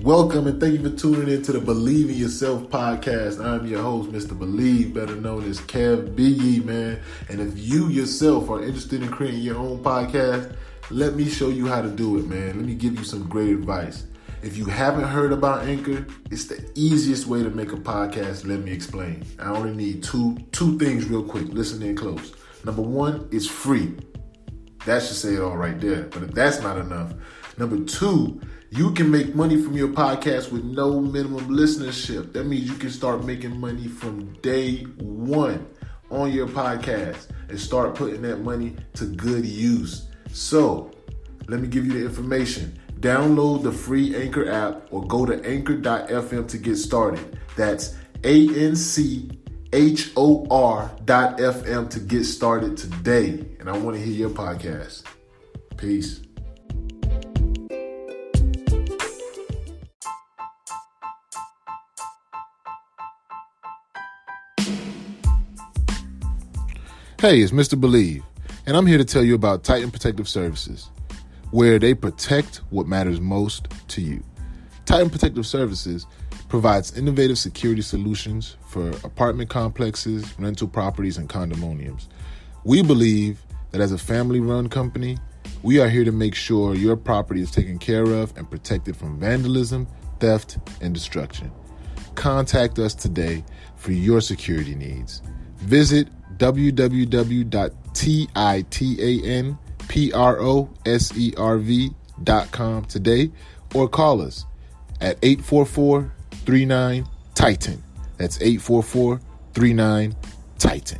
Welcome and thank you for tuning in to the Believe in Yourself podcast. I'm your host, Mr. Believe, better known as KevBiyi, man. And if you yourself are interested in creating your own podcast, let me show you how to do it, man. Let me give you some great advice. If you haven't heard about Anchor, it's the easiest way to make a podcast. Let me explain. I only need two things real quick. Listen in close. Number one, it's free. That should say it all right there. But if that's not enough, number two, you can make money from your podcast with no minimum listenership. That means you can start making money from day one on your podcast and start putting that money to good use. So, let me give you the information. Download the free Anchor app or go to anchor.fm to get started. That's ANCHOR.FM to get started today. And I want to hear your podcast. Peace. Hey, it's Mr. Believe, and I'm here to tell you about Titan Protective Services, where they protect what matters most to you. Titan Protective Services provides innovative security solutions for apartment complexes, rental properties, and condominiums. We believe that as a family-run company, we are here to make sure your property is taken care of and protected from vandalism, theft, and destruction. Contact us today for your security needs. Visit www.titanproserv.com today or call us at 844-39-TITAN. That's 844-39-TITAN.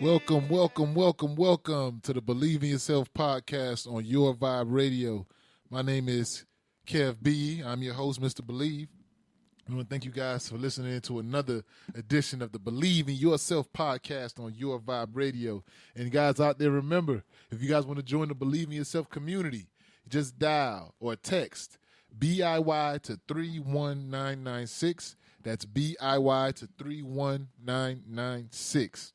Welcome to the Believe in Yourself podcast on Your Vibe Radio. My name is KevBiyi. I'm your host, Mr. Believe. I want to thank you guys for listening to another edition of the Believe in Yourself podcast on Your Vibe Radio. And guys out there, remember, if you guys want to join the Believe in Yourself community, just dial or text BIY to 31996. That's BIY to 31996.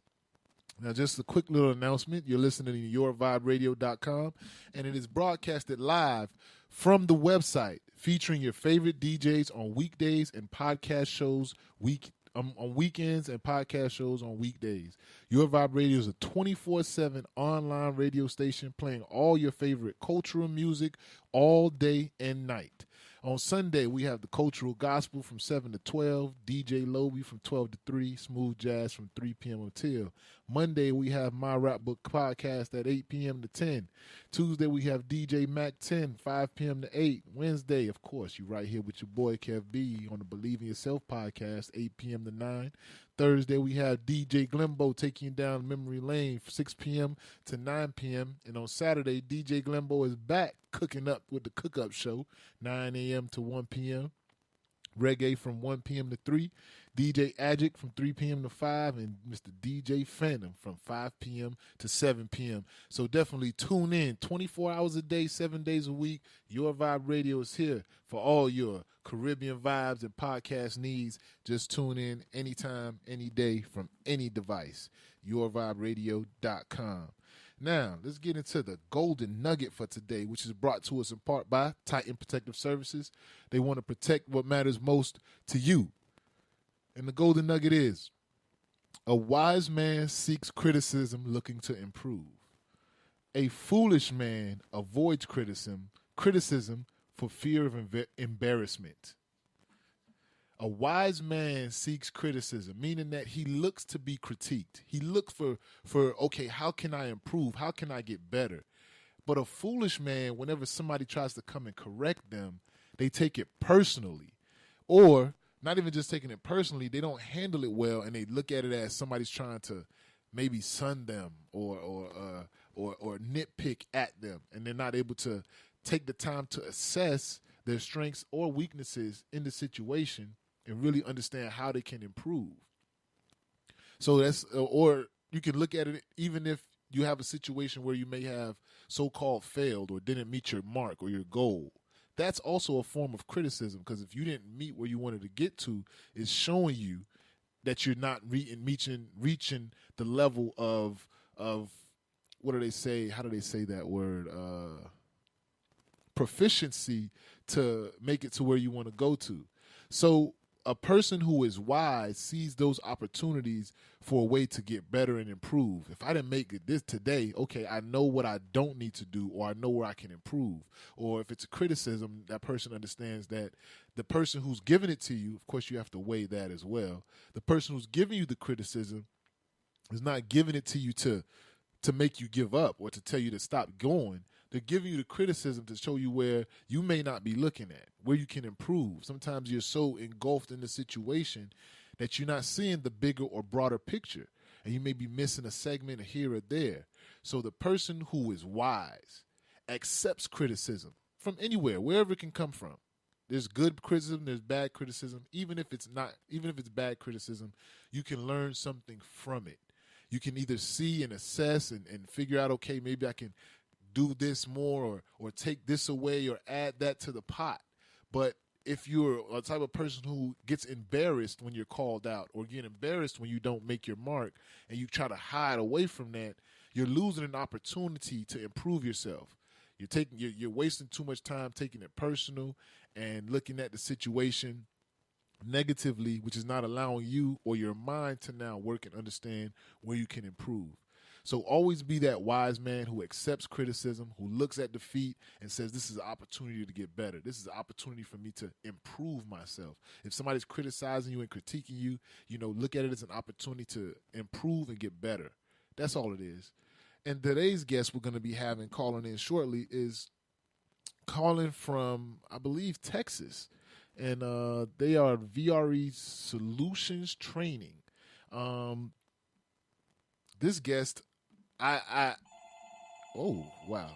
Now, just a quick little announcement. You're listening to YourVibeRadio.com, and it is broadcasted live from the website, featuring your favorite DJs on weekdays and podcast shows on weekends and podcast shows on weekdays. Your Vibe Radio is a 24/7 online radio station playing all your favorite cultural music all day and night. On Sunday, we have the cultural gospel from 7 to 12, DJ Loby from 12 to 3, smooth jazz from 3 p.m. until. Monday, we have My Rap Book podcast at 8 p.m. to 10. Tuesday, we have DJ Mac 10, 5 p.m. to 8. Wednesday, of course, you right here with your boy KevBiyi on the Believe in Yourself podcast, 8 p.m. to 9. Thursday, we have DJ Glembo taking you down memory lane from 6 p.m. to 9 p.m. And on Saturday, DJ Glembo is back cooking up with the Cook-Up Show, 9 a.m. to 1 p.m. Reggae from 1 p.m. to 3. DJ Agic from 3 p.m. to 5. And Mr. DJ Phantom from 5 p.m. to 7 p.m. So definitely tune in 24 hours a day, 7 days a week. Your Vibe Radio is here for all your Caribbean vibes and podcast needs. Just tune in anytime, any day, from any device. YourVibeRadio.com. Now, let's get into the golden nugget for today, which is brought to us in part by Titan Protective Services. They want to protect what matters most to you. And the golden nugget is, a wise man seeks criticism looking to improve. A foolish man avoids criticism for fear of embarrassment. A wise man seeks criticism, meaning that he looks to be critiqued. He looks for okay, how can I improve? How can I get better? But a foolish man, whenever somebody tries to come and correct them, they take it personally. Or, not even just taking it personally, they don't handle it well, and they look at it as somebody's trying to maybe sun them or nitpick at them, and they're not able to take the time to assess their strengths or weaknesses in the situation and really understand how they can improve. So that's, or you can look at it even if you have a situation where you may have so-called failed or didn't meet your mark or your goal. That's also a form of criticism, because if you didn't meet where you wanted to get to, it's showing you that you're not reaching the level of what do they say? How do they say that word? Proficiency to make it to where you want to go to. So a person who is wise sees those opportunities for a way to get better and improve. If I didn't make it this today, okay, I know what I don't need to do, or I know where I can improve. Or if it's a criticism, that person understands that the person who's giving it to you, of course you have to weigh that as well. The person who's giving you the criticism is not giving it to you to make you give up or to tell you to stop going. They're giving you the criticism to show you where you may not be looking at, where you can improve. Sometimes you're so engulfed in the situation that you're not seeing the bigger or broader picture, and you may be missing a segment here or there. So the person who is wise accepts criticism from anywhere, wherever it can come from. There's good criticism, there's bad criticism. Even if it's bad criticism, you can learn something from it. You can either see and assess and figure out, okay, maybe I can do this more or take this away or add that to the pot. But if you're a type of person who gets embarrassed when you're called out or get embarrassed when you don't make your mark and you try to hide away from that, you're losing an opportunity to improve yourself. You're wasting too much time taking it personal and looking at the situation negatively, which is not allowing you or your mind to now work and understand where you can improve. So always be that wise man who accepts criticism, who looks at defeat and says, this is an opportunity to get better. This is an opportunity for me to improve myself. If somebody's criticizing you and critiquing you, look at it as an opportunity to improve and get better. That's all it is. And today's guest we're going to be having calling in shortly is calling from, I believe, Texas. And they are VRE Solutions Training. This guest, oh, wow.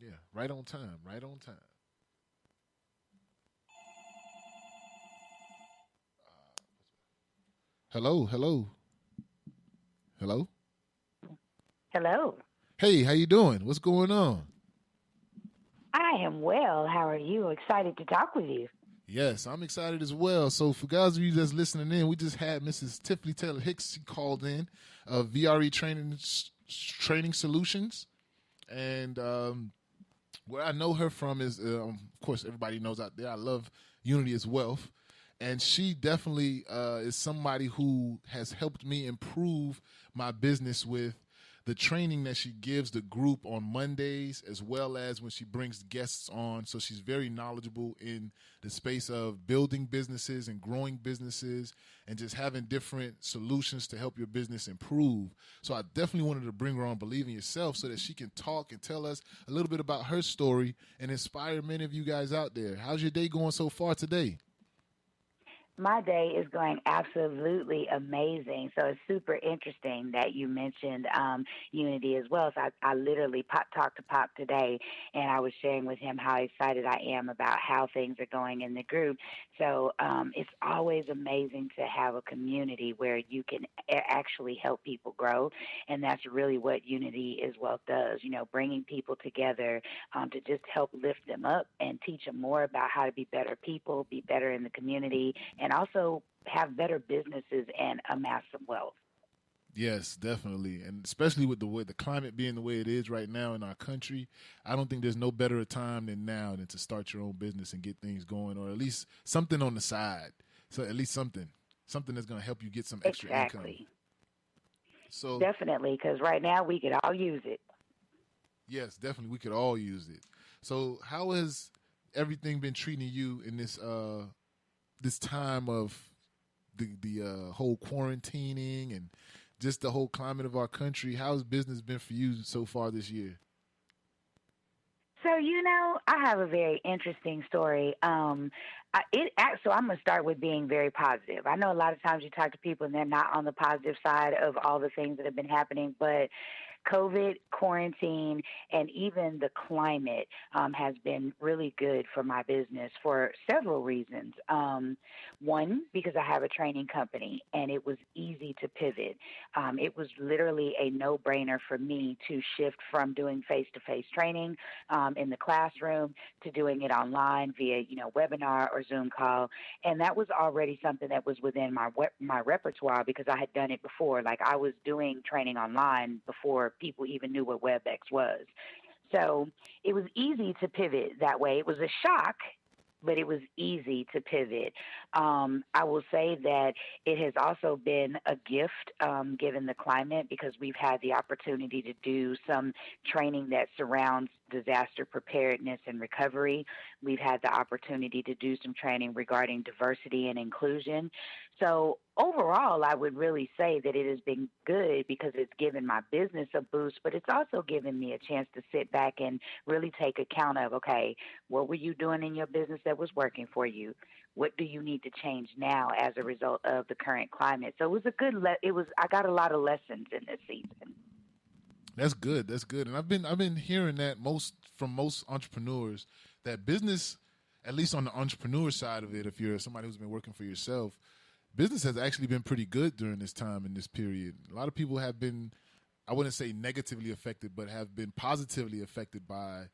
Yeah, right on time. Hello. Hello. Hey, how you doing? What's going on? I am well. How are you? Excited to talk with you. Yes, I'm excited as well. So for guys of you that's listening in, we just had Mrs. Tiffany Hicks. She called in of VRE Training Solutions. And where I know her from is, of course, everybody knows out there, I love Unity is Wealth. And she definitely is somebody who has helped me improve my business with the training that she gives the group on Mondays, as well as when she brings guests on. So she's very knowledgeable in the space of building businesses and growing businesses and just having different solutions to help your business improve. So I definitely wanted to bring her on Believe in Yourself so that she can talk and tell us a little bit about her story and inspire many of you guys out there. How's your day going so far today? My day is going absolutely amazing. So it's super interesting that you mentioned Unity as well. So I literally talked to Pop today, and I was sharing with him how excited I am about how things are going in the group. So it's always amazing to have a community where you can actually help people grow, and that's really what Unity as well does, bringing people together to just help lift them up and teach them more about how to be better people, be better in the community, and also have better businesses and amass some wealth. Yes, definitely. And especially with the climate being the way it is right now in our country, I don't think there's no better a time than now than to start your own business and get things going, or at least something on the side. So at least something that's going to help you get some extra income. So definitely, because right now we could all use it. Yes, definitely. We could all use it. So how has everything been treating you in this time of the whole quarantining and just the whole climate of our country? How's business been for you so far this year? So, I have a very interesting story. So I'm going to start with being very positive. I know a lot of times you talk to people and they're not on the positive side of all the things that have been happening, but COVID, quarantine, and even the climate has been really good for my business for several reasons. One, because I have a training company and it was easy to pivot. It was literally a no-brainer for me to shift from doing face-to-face training in the classroom to doing it online via, webinar or Zoom call. And that was already something that was within my repertoire because I had done it before. Like I was doing training online before before people even knew what WebEx was. So it was easy to pivot that way. It was a shock, but it was easy to pivot. I will say that it has also been a gift given the climate because we've had the opportunity to do some training that surrounds disaster preparedness and recovery. We've had the opportunity to do some training regarding diversity and inclusion. So overall, I would really say that it has been good because it's given my business a boost, but it's also given me a chance to sit back and really take account of, okay, what were you doing in your business that was working for you? What do you need to change now as a result of the current climate? So it was a good. I got a lot of lessons in this season. That's good. That's good. And I've been hearing that from most entrepreneurs that business, at least on the entrepreneur side of it, if you're somebody who's been working for yourself, business has actually been pretty good during this time in this period. A lot of people have been, I wouldn't say negatively affected, but have been positively affected by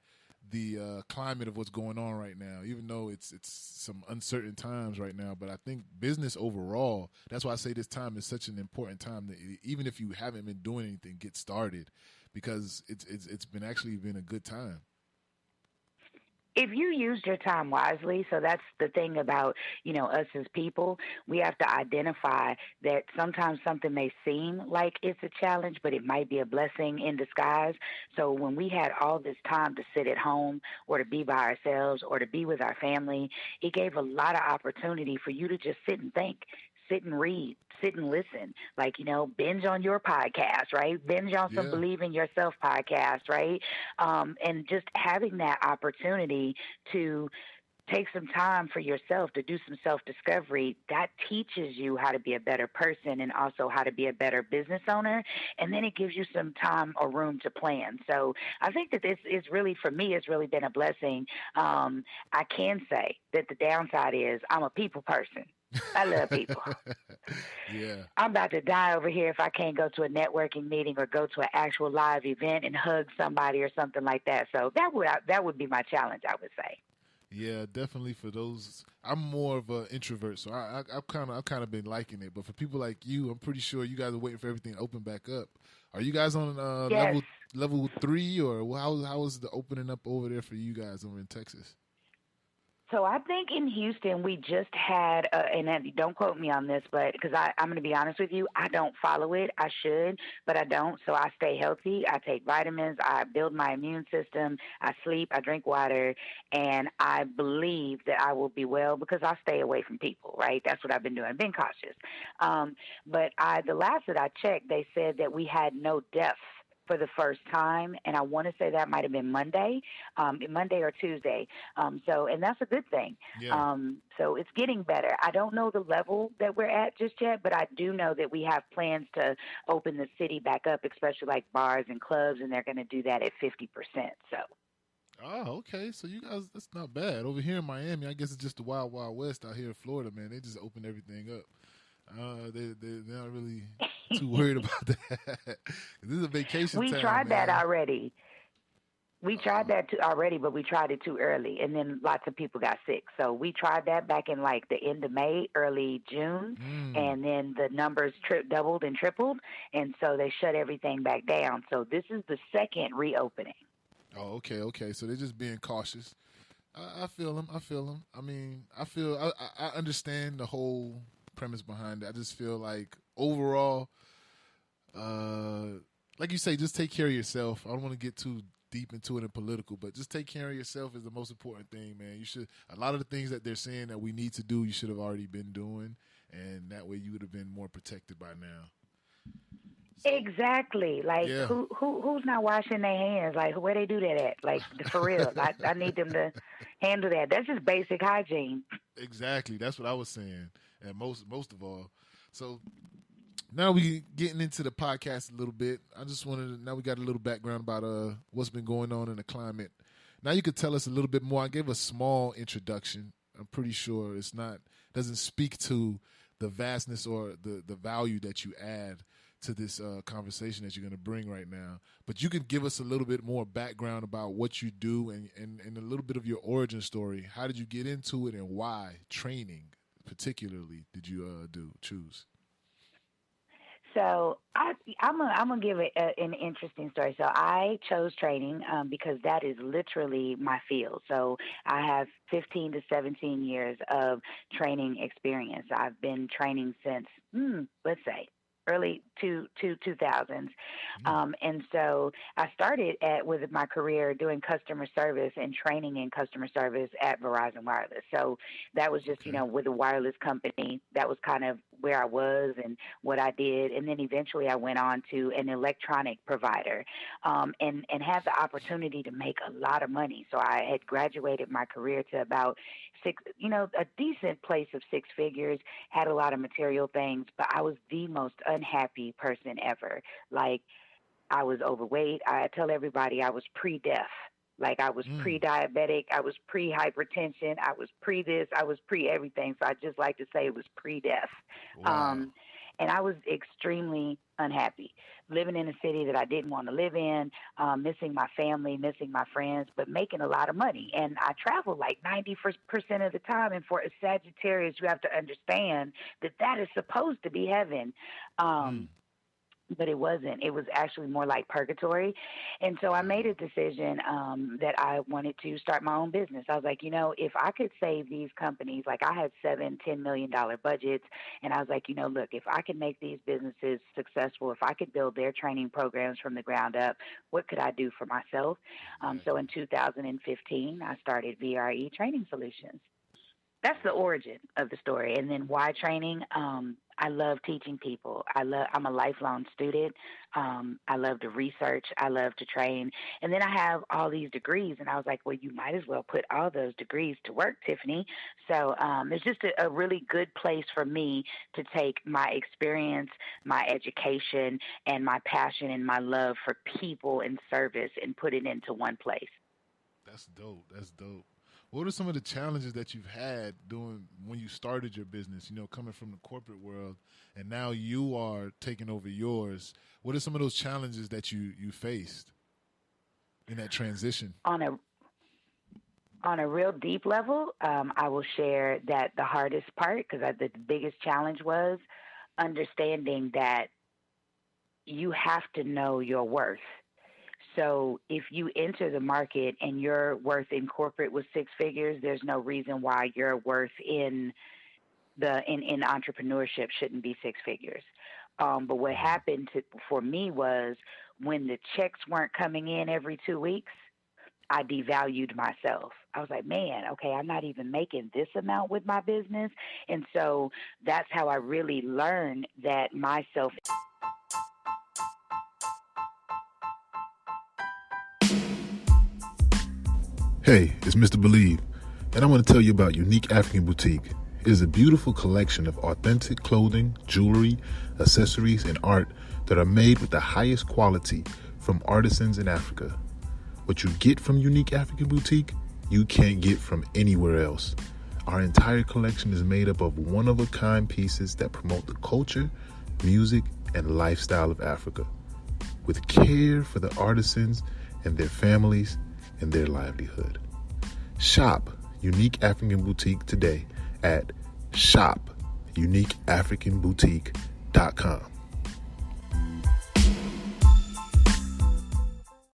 the climate of what's going on right now, even though it's some uncertain times right now. But I think business overall, that's why I say this time is such an important time that even if you haven't been doing anything, get started because it's been actually been a good time. If you used your time wisely, so that's the thing about, us as people, we have to identify that sometimes something may seem like it's a challenge, but it might be a blessing in disguise. So when we had all this time to sit at home or to be by ourselves or to be with our family, it gave a lot of opportunity for you to just sit and think, sit and read, sit and listen, like, binge on your podcast, right? Binge on some Believe in Yourself podcast, right? And just having that opportunity to take some time for yourself to do some self-discovery, that teaches you how to be a better person and also how to be a better business owner. And then it gives you some time or room to plan. So I think that this is really, for me, it's really been a blessing. I can say that the downside is I'm a people person. I love people. Yeah. I'm about to die over here if I can't go to a networking meeting or go to an actual live event and hug somebody or something like that. So that would be my challenge, I would say. Yeah, definitely for those. I'm more of an introvert, so I've kind of been liking it. But for people like you, I'm pretty sure you guys are waiting for everything to open back up. Are you guys on Yes. level 3, or how is the opening up over there for you guys over in Texas? So I think in Houston we just had, and don't quote me on this, but because I'm going to be honest with you, I don't follow it. I should, but I don't. So I stay healthy. I take vitamins. I build my immune system. I sleep. I drink water, and I believe that I will be well because I stay away from people. Right? That's what I've been doing. I've been cautious. But the last that I checked, they said that we had no deaths for the first time, and I want to say that might have been Monday or Tuesday. And that's a good thing. Yeah. So it's getting better. I don't know the level that we're at just yet, but I do know that we have plans to open the city back up, especially like bars and clubs, and they're going to do that at 50%. So. Oh, okay. So you guys, that's not bad. Over here in Miami, I guess it's just the wild, wild west. Out here in Florida, man, they just opened everything up. They're not really too worried about that. This is a vacation We time, tried man. that already. We tried that already, but we tried it too early, and then lots of people got sick. So we tried that back in like the end of May, early June, and then the numbers doubled and tripled, and so they shut everything back down. So this is the second reopening. Oh, okay. So they're just being cautious. I feel them. I mean, I understand the whole premise behind it. I just feel like overall, like you say, just take care of yourself. I don't want to get too deep into it in political, but just take care of yourself is the most important thing, man. You should, a lot of the things that they're saying that we need to do, you should have already been doing, and that way you would have been more protected by now. Exactly. Like who's not washing their hands? Like where they do that at? Like for real. I need them to handle that. That's just basic hygiene. Exactly. That's what I was saying. And most of all. So now we getting into the podcast a little bit. I just wanted to, now we got a little background about what's been going on in the climate. Now you could tell us a little bit more. I gave a small introduction. I'm pretty sure it's not doesn't speak to the vastness or the value that you add to this conversation that you're going to bring right now. But you can give us a little bit more background about what you do and a little bit of your origin story. How did you get into it and why training particularly did you choose? So I'm gonna give an interesting story. So I chose training because that is literally my field. So I have 15 to 17 years of training experience. I've been training since let's say early 2000s, Mm, and so I started with my career doing customer service and training in customer service at Verizon Wireless. So that was just okay. with a wireless company. That was kind of where I was and what I did, and then eventually I went on to an electronic provider, and had the opportunity to make a lot of money. So I had graduated my career to about six, a decent place of six figures. Had a lot of material things, but I was the most unhappy person ever. Like I was overweight. I tell everybody I was pre-deaf. Like I was Mm, pre-diabetic, I was pre-hypertension, I was pre-this, I was pre-everything. So I just like to say it was pre-death. wow. Um, and I was extremely unhappy living in a city that I didn't want to live in, missing my family, missing my friends, but making a lot of money. And I traveled like 90% of the time. And for a Sagittarius, you have to understand that that is supposed to be heaven. Mm, Um, but it wasn't. It was actually more like purgatory. And so I made a wow. decision that I wanted to start my own business. I was like, if I could save these companies, like I had $7, $10 million budgets, and I was like, look, if I could make these businesses successful, if I could build their training programs from the ground up, what could I do for myself? So Exactly. in 2015, I started VRE Training Solutions. That's the Wow. origin of the story. And then why training? I love teaching people. I'm a lifelong student. I love to research. I love to train. And then I have all these degrees, and I was like, well, you might as well put all those degrees to work, Tiffany. So it's just a really good place for me to take my experience, my education, and my passion and my love for people and service and put it into one place. That's dope. That's dope. What are some of the challenges that you've had doing when you started your business? Coming from the corporate world, and now you are taking over yours. What are some of those challenges that you faced in that transition? On a on a real deep level, I will share that the hardest part, because the biggest challenge was understanding that you have to know your worth. So if you enter the market and your worth in corporate was six figures, there's no reason why your worth in entrepreneurship shouldn't be six figures. But what happened for me was when the checks weren't coming in every 2 weeks, I devalued myself. I was like, man, okay, I'm not even making this amount with my business. And so that's how I really learned that my self. Hey, it's Mr. Believe, and I want to tell you about Unique African Boutique. It is a beautiful collection of authentic clothing, jewelry, accessories, and art that are made with the highest quality from artisans in Africa. What you get from Unique African Boutique, you can't get from anywhere else. Our entire collection is made up of one-of-a-kind pieces that promote the culture, music, and lifestyle of Africa, with care for the artisans and their families and their livelihood. Shop Unique African Boutique today at shopuniqueafricanboutique.com.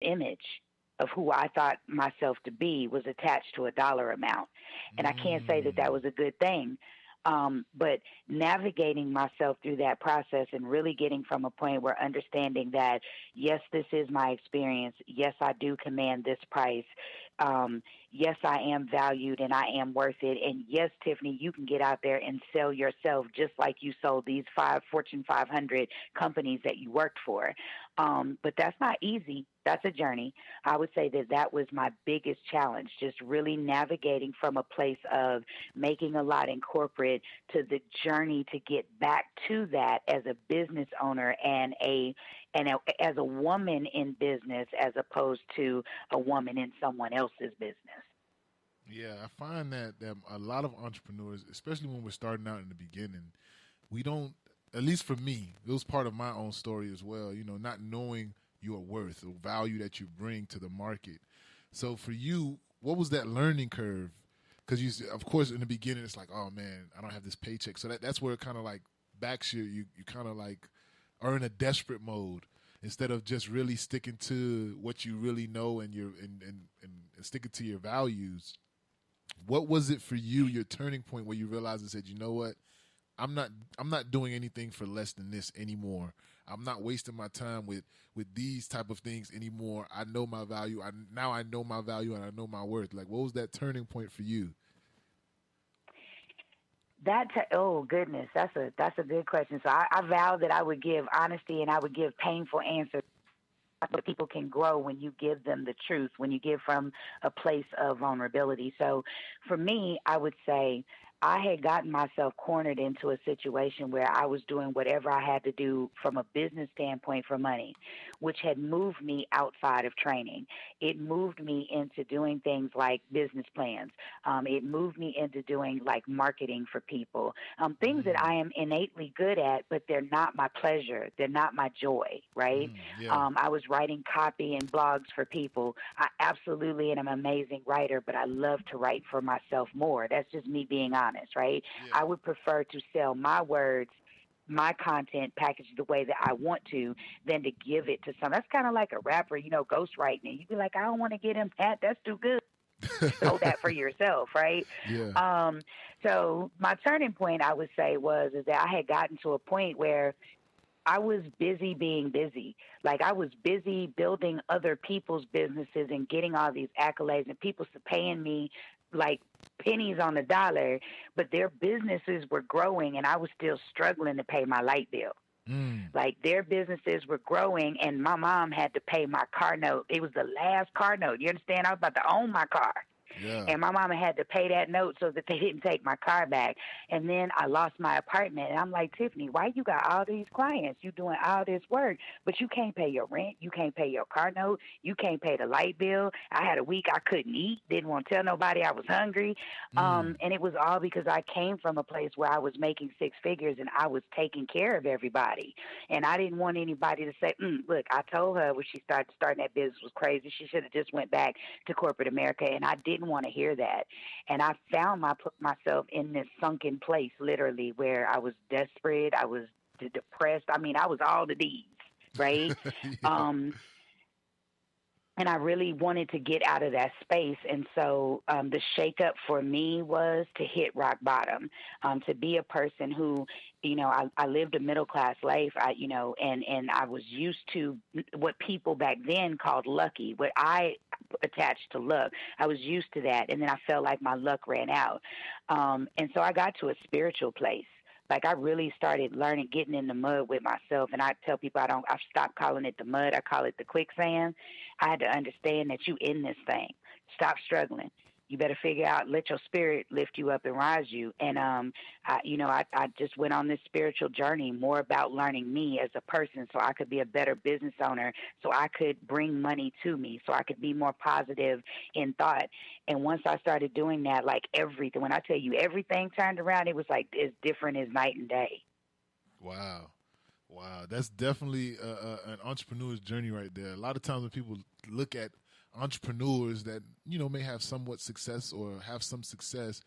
Image of who I thought myself to be was attached to a dollar amount. And I can't say that that Mm, was a good thing. But navigating myself through that process and really getting from a point where understanding that, yes, this is my experience. Yes, I do command this price. Yes, I am valued and I am worth it. And yes, Tiffany, you can get out there and sell yourself just like you sold these five Fortune 500 companies that you worked for. But that's not easy. That's a journey. I would say that that was my biggest challenge, just really navigating from a place of making a lot in corporate to the journey to get back to that as a business owner as a woman in business as opposed to a woman in someone else's business. yeah, I find that a lot of entrepreneurs, especially when we're starting out in the beginning, we don't. At least for me, it was part of my own story as well. Not knowing your worth or value that you bring to the market. So for you, what was that learning curve? Because of course, in the beginning, it's like, oh man, I don't have this paycheck. So that's where it kind of like backs you. You kind of like are in a desperate mode instead of just really sticking to what you really know and sticking to your values. What was it for you, your turning point where you realized and said, you know what, I'm not doing anything for less than this anymore. I'm not wasting my time with these type of things anymore. I know my value. I know my value and I know my worth. Like, what was that turning point for you? Oh goodness, that's a good question. So I vowed that I would give honesty and I would give painful answers. But people can grow when you give them the truth, when you give from a place of vulnerability. So for me, I would say I had gotten myself cornered into a situation where I was doing whatever I had to do from a business standpoint for money, which had moved me outside of training. It moved me into doing things like business plans. It moved me into doing like marketing for people, things that I am innately good at, but they're not my pleasure. They're not my joy, right? Yeah. I was writing copy and blogs for people. I absolutely am an amazing writer, but I love to write for myself more. That's just me being honest, right? Yeah. I would prefer to sell my words, my content packaged the way that I want to, than to give it to some. That's kind of like a rapper, ghostwriting. You'd be like, I don't want to get him that. That's too good. Hold that for yourself, right? Yeah. So my turning point, I would say, is that I had gotten to a point where I was busy being busy. Like I was busy building other people's businesses and getting all these accolades and people paying me like pennies on the dollar, but their businesses were growing and I was still struggling to pay my light bill. Like their businesses were growing and my mom had to pay my car note. It was the last car note. You understand? I was about to own my car. Yeah. And my mama had to pay that note so that they didn't take my car back. And then I lost my apartment. And I'm like, Tiffany, why you got all these clients? You doing all this work, but you can't pay your rent. You can't pay your car note. You can't pay the light bill. I had a week I couldn't eat. Didn't want to tell nobody I was hungry. And it was all because I came from a place where I was making six figures and I was taking care of everybody. And I didn't want anybody to say, look, I told her when she started starting that business was crazy. She should have just went back to corporate America. And I didn't want to hear that. And I found myself in this sunken place, literally, where I was desperate. I was depressed. I mean, I was all the D's, right? Yeah. And I really wanted to get out of that space. And so the shakeup for me was to hit rock bottom, to be a person who, I lived a middle class life, and I was used to what people back then called lucky, what I attached to luck. I was used to that. And then I felt like my luck ran out. And so I got to a spiritual place. Like I really started learning, getting in the mud with myself. And I tell people I've stopped calling it the mud. I call it the quicksand. I had to understand that you in this thing. Stop struggling. You better figure out, let your spirit lift you up and rise you. And, I just went on this spiritual journey more about learning me as a person so I could be a better business owner, so I could bring money to me, so I could be more positive in thought. And once I started doing that, like everything, when I tell you everything turned around, it was like as different as night and day. Wow. That's definitely an entrepreneur's journey right there. A lot of times when people look at entrepreneurs that may have somewhat success or have some success,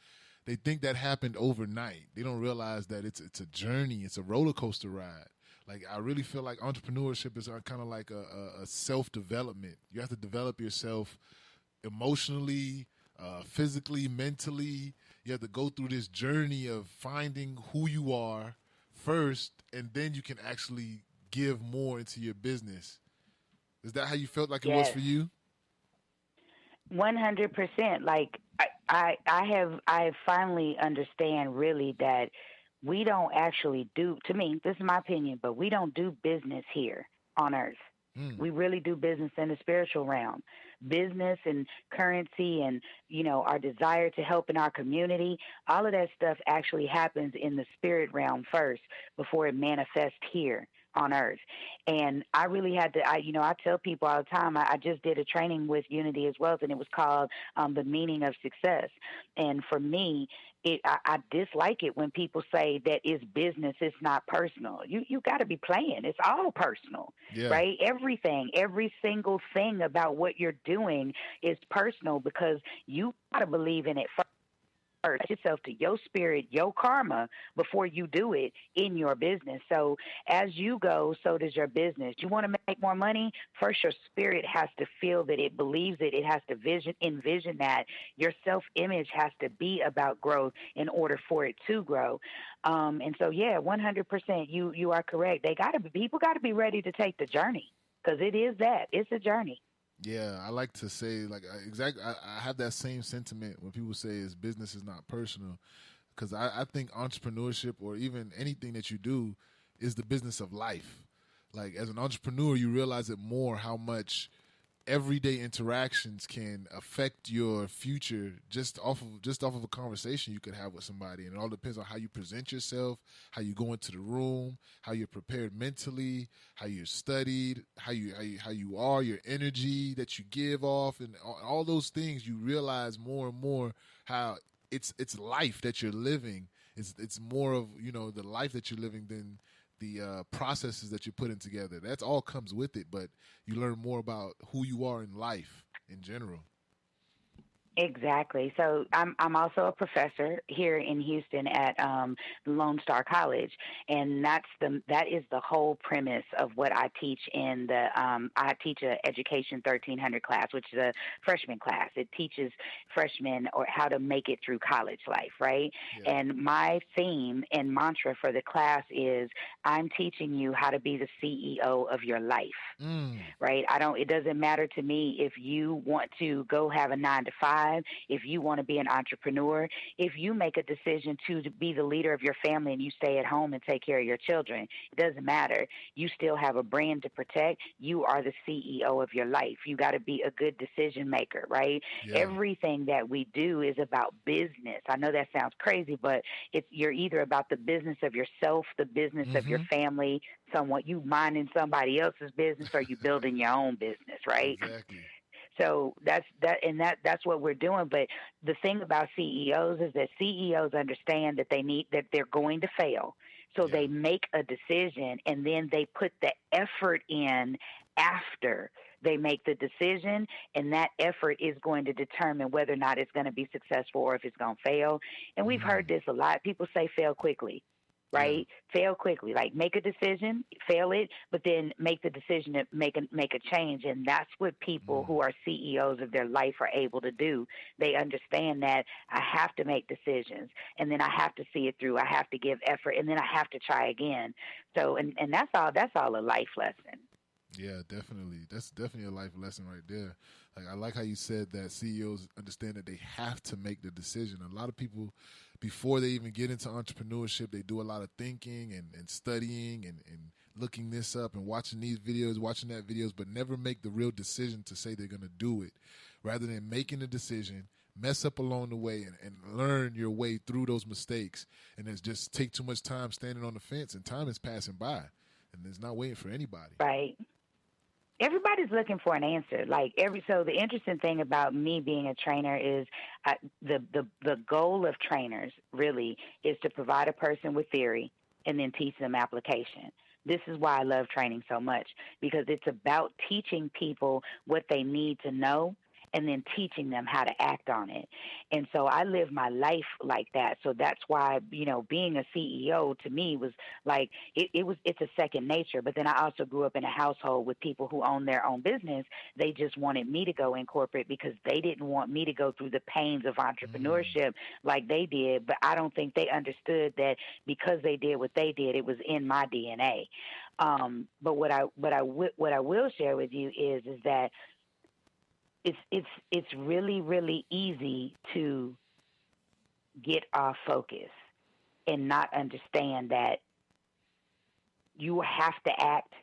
they think that happened overnight. They don't realize that it's a journey. It's a roller coaster ride. Like I really feel like entrepreneurship is kind of like a self-development. You have to develop yourself emotionally, physically, mentally. You have to go through this journey of finding who you are first, and then you can actually give more into your business. Is that how you felt like it was Yes. for you? 100%. Like I finally understand really that we don't actually do, to me, this is my opinion, but we don't do business here on earth. We really do business in the spiritual realm. Business and currency and, our desire to help in our community, all of that stuff actually happens in the spirit realm first before it manifests here on earth. And I really had to, I tell people all the time, I just did a training with Unity as well, and it was called The Meaning of Success. And for me, I dislike it when people say that it's business, it's not personal. You got to be playing. It's all personal, right? Everything, every single thing about what you're doing is personal because you got to believe in it first. first. Yourself to your spirit, your karma before you do it in your business. So as you go, so does your business. You want to make more money? First, your spirit has to feel that it believes it. It has to envision that. Your self-image has to be about growth in order for it to grow. And so, yeah, 100%, you are correct. People got to be ready to take the journey because it is that. It's a journey. Yeah, I like to say I have that same sentiment when people say it's business is not personal, because I think entrepreneurship or even anything that you do is the business of life. Like as an entrepreneur, you realize it more how much everyday interactions can affect your future just off of a conversation you could have with somebody, and it all depends on how you present yourself, how you go into the room, how you're prepared mentally, how you're studied, how you are, your energy that you give off, and all those things. You realize more and more how it's life that you're living. It's more of the life that you're living than the processes that you're putting together. That's all comes with it, but you learn more about who you are in life in general. Exactly. So I'm also a professor here in Houston at Lone Star College, and that is the whole premise of what I teach in the I teach a Education 1300 class, which is a freshman class. It teaches freshmen or how to make it through college life, right? Yeah. And my theme and mantra for the class is I'm teaching you how to be the CEO of your life. Right? It doesn't matter to me if you want to go have a 9 to 5, if you want to be an entrepreneur, if you make a decision to be the leader of your family and you stay at home and take care of your children, it doesn't matter. You still have a brand to protect. You are the CEO of your life. You got to be a good decision maker, right? Yeah. Everything that we do is about business. I know that sounds crazy, but you're either about the business of yourself, the business of your family, you minding somebody else's business, or you building your own business, right? Exactly. So that's what we're doing. But the thing about CEOs is that CEOs understand that they're going to fail. So they make a decision and then they put the effort in after they make the decision, and that effort is going to determine whether or not it's going to be successful or if it's going to fail. And we've heard this a lot. People say fail quickly. Right? Yeah. Fail quickly. Like make a decision, fail it, but then make the decision to make a change. And that's what people who are CEOs of their life are able to do. They understand that I have to make decisions, and then I have to see it through. I have to give effort, and then I have to try again. So, and that's all a life lesson. Yeah, definitely. That's definitely a life lesson right there. Like I like how you said that CEOs understand that they have to make the decision. A lot of people, before they even get into entrepreneurship, they do a lot of thinking and studying and looking this up and watching these videos, watching that videos, but never make the real decision to say they're going to do it. Rather than making the decision, mess up along the way and learn your way through those mistakes. And it's just take too much time standing on the fence, and time is passing by, and it's not waiting for anybody. Right. Everybody's looking for an answer. So the interesting thing about me being a trainer is the goal of trainers really is to provide a person with theory and then teach them application. This is why I love training so much, because it's about teaching people what they need to know and then teaching them how to act on it. And so I live my life like that. So that's why, being a CEO to me was like, it's a second nature. But then I also grew up in a household with people who own their own business. They just wanted me to go in corporate because they didn't want me to go through the pains of entrepreneurship like they did. But I don't think they understood that because they did what they did, it was in my DNA. But what I will share with you is that it's really, really easy to get off focus and not understand that you have to act.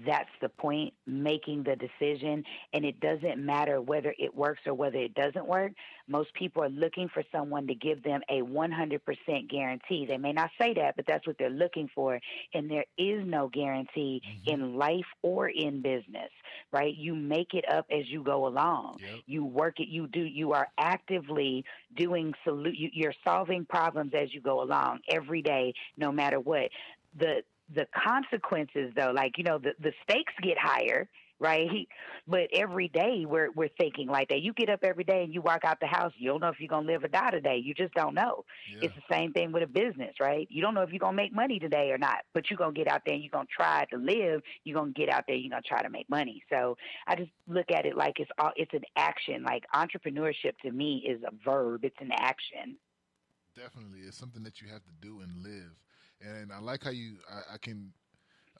That's the point, making the decision. And it doesn't matter whether it works or whether it doesn't work. Most people are looking for someone to give them a 100% guarantee. They may not say that, but that's what they're looking for. And there is no guarantee in life or in business, right? You make it up as you go along. Yep. You work it, you are actively doing, you're solving problems as you go along every day, no matter what. The consequences, though, the stakes get higher right? But every day we're thinking like that. You get up every day and you walk out the house. You don't know if you're gonna live or die today. You just don't know. Yeah. It's the same thing with a business, right? You don't know if you're gonna make money today or not, but you're gonna get out there and you're gonna try to live. You're gonna get out there. You're gonna try to make money. So I just look at it like it's an action. Like entrepreneurship to me is a verb. It's an action. Definitely, it's something that you have to do and live. And I like how I can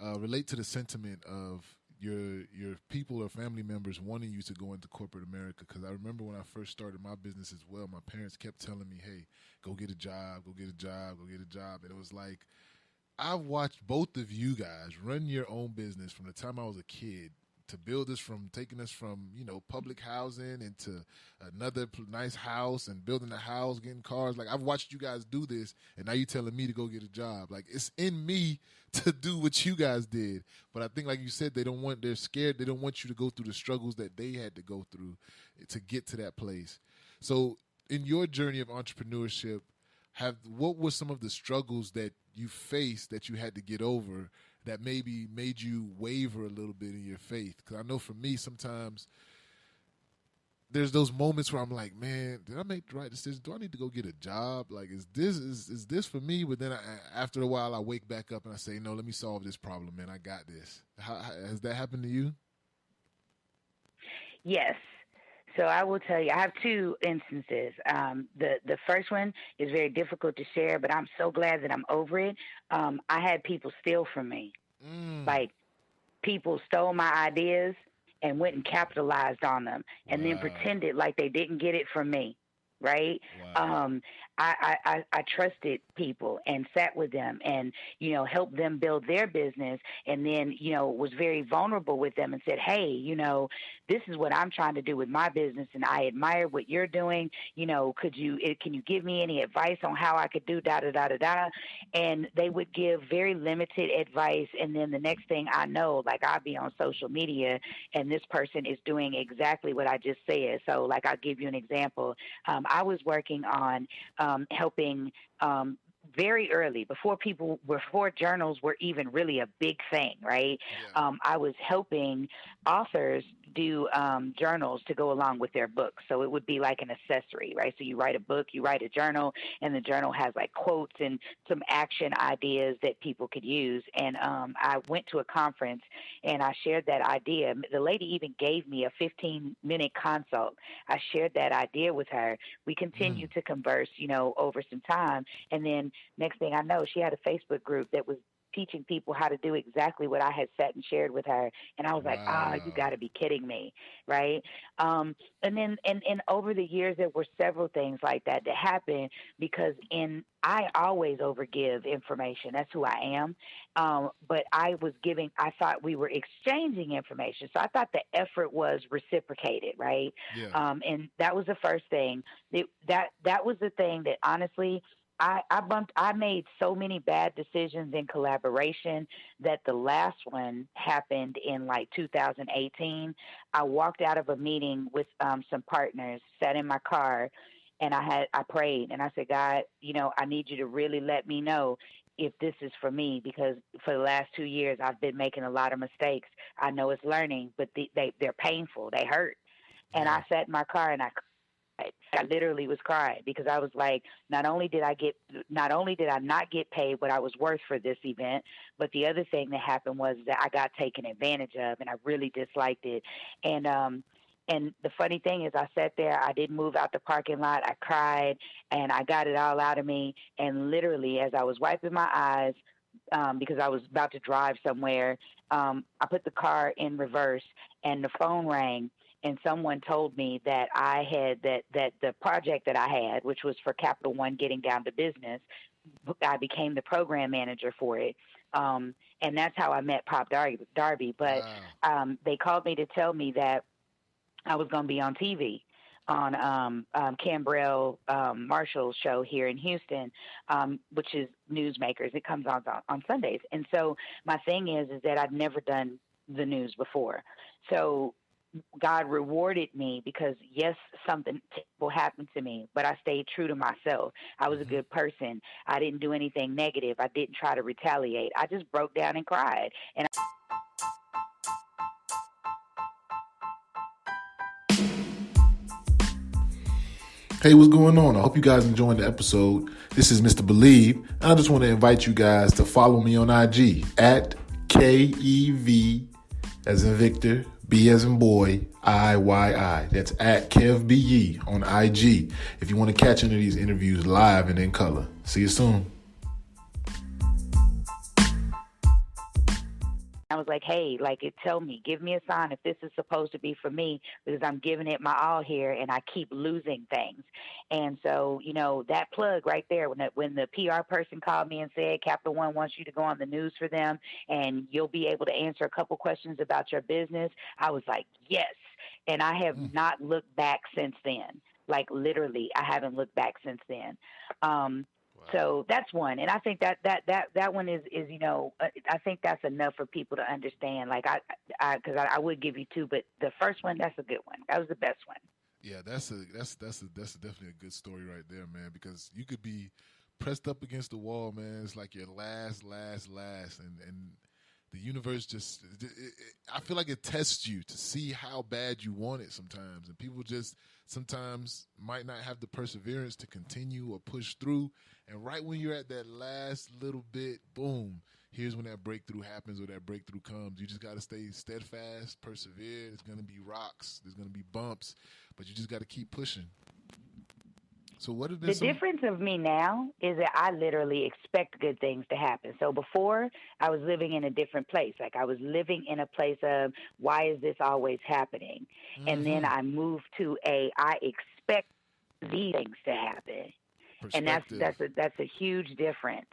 relate to the sentiment of your people or family members wanting you to go into corporate America. Because I remember when I first started my business as well, my parents kept telling me, "Hey, go get a job, go get a job, go get a job," and it was like I've watched both of you guys run your own business from the time I was a kid to build us from taking us from public housing into another nice house and building a house, getting cars. Like I've watched you guys do this, and now you're telling me to go get a job. Like it's in me to do what you guys did, but I think, like you said, they're scared. They don't want you to go through the struggles that they had to go through to get to that place. So, in your journey of entrepreneurship, what were some of the struggles that you faced that you had to get over that maybe made you waver a little bit in your faith? Because I know for me, sometimes there's those moments where I'm like, man, did I make the right decision? Do I need to go get a job? Like, is this for me? But then after a while, I wake back up and I say, no, let me solve this problem, man. I got this. Has that happened to you? Yes. So I will tell you, I have two instances. The first one is very difficult to share, but I'm so glad that I'm over it. I had people steal from me. Mm. Like people stole my ideas and went and capitalized on them, and then Wow. pretended like they didn't get it from me. Right? Wow. Um, I trusted people and sat with them and helped them build their business, and then was very vulnerable with them and said, hey, this is what I'm trying to do with my business, and I admire what you're doing. Can you give me any advice on how I could do da da da da da? And they would give very limited advice, and then the next thing I know, like I'll be on social media, and this person is doing exactly what I just said. So, like, I'll give you an example. I was working on helping very early, before journals were even really a big thing, right? Yeah. I was helping authors do journals to go along with their books. So it would be like an accessory, right? So you write a book, you write a journal, and the journal has like quotes and some action ideas that people could use. And I went to a conference and I shared that idea. The lady even gave me a 15-minute consult. I shared that idea with her. We Mm. continued to converse, over some time. And then next thing I know, she had a Facebook group that was teaching people how to do exactly what I had sat and shared with her. And I was like, you Wow. got to be kidding me, right? And then and over the years, there were several things like that happened because I always overgive information. That's who I am. But I thought we were exchanging information. So I thought the effort was reciprocated, right? Yeah. And that was the first thing. That was the thing that honestly I made so many bad decisions in collaboration that the last one happened in like 2018. I walked out of a meeting with some partners, sat in my car, and I prayed and I said, God, I need you to really let me know if this is for me, because for the last 2 years I've been making a lot of mistakes. I know it's learning, but they're painful. They hurt. And Yeah. I sat in my car and I cried. I literally was crying because I was like, not only did I not get paid what I was worth for this event, but the other thing that happened was that I got taken advantage of, and I really disliked it. And the funny thing is, I sat there, I didn't move out the parking lot, I cried, and I got it all out of me. And literally, as I was wiping my eyes, because I was about to drive somewhere, I put the car in reverse, and the phone rang, and someone told me that that the project that I had, which was for Capital One getting down to business, I became the program manager for it. And that's how I met Pop Darby. But Wow. they called me to tell me that I was going to be on TV on Cambrell Marshall's show here in Houston, which is Newsmakers. It comes on Sundays. And so my thing is that I've never done the news before. So God rewarded me because, yes, something will happen to me, but I stayed true to myself. I was a Hmm. good person. I didn't do anything negative. I didn't try to retaliate. I just broke down and cried. And Hey, what's going on? I hope you guys enjoying the episode. This is Mr. Believe, and I just want to invite you guys to follow me on IG at KEV as in Victor, B as in boy, IYI. That's at KevBiyi on IG if you want to catch any of these interviews live and in color. See you soon. I was like, hey, tell me, give me a sign if this is supposed to be for me, because I'm giving it my all here and I keep losing things. And so, that plug right there, when the PR person called me and said, Capital One wants you to go on the news for them and you'll be able to answer a couple questions about your business, I was like, yes. And I have not looked back since then. Like literally, I haven't looked back since then. So that's one, and I think that one is I think that's enough for people to understand. Like because I would give you two, but the first one, that's a good one. That was the best one. Yeah, that's definitely a good story right there, man. Because you could be pressed up against the wall, man. It's like your last, and the universe just I feel like it tests you to see how bad you want it sometimes, and people just sometimes might not have the perseverance to continue or push through. And right when you're at that last little bit, boom, here's when that breakthrough happens or that breakthrough comes. You just got to stay steadfast, persevere. There's going to be rocks, there's going to be bumps, but you just got to keep pushing. So what have been the difference of me now is that I literally expect good things to happen. So before, I was living in a different place. Like I was living in a place of, why is this always happening? Mm-hmm. And then I moved to I expect these things to happen. And that's a huge difference.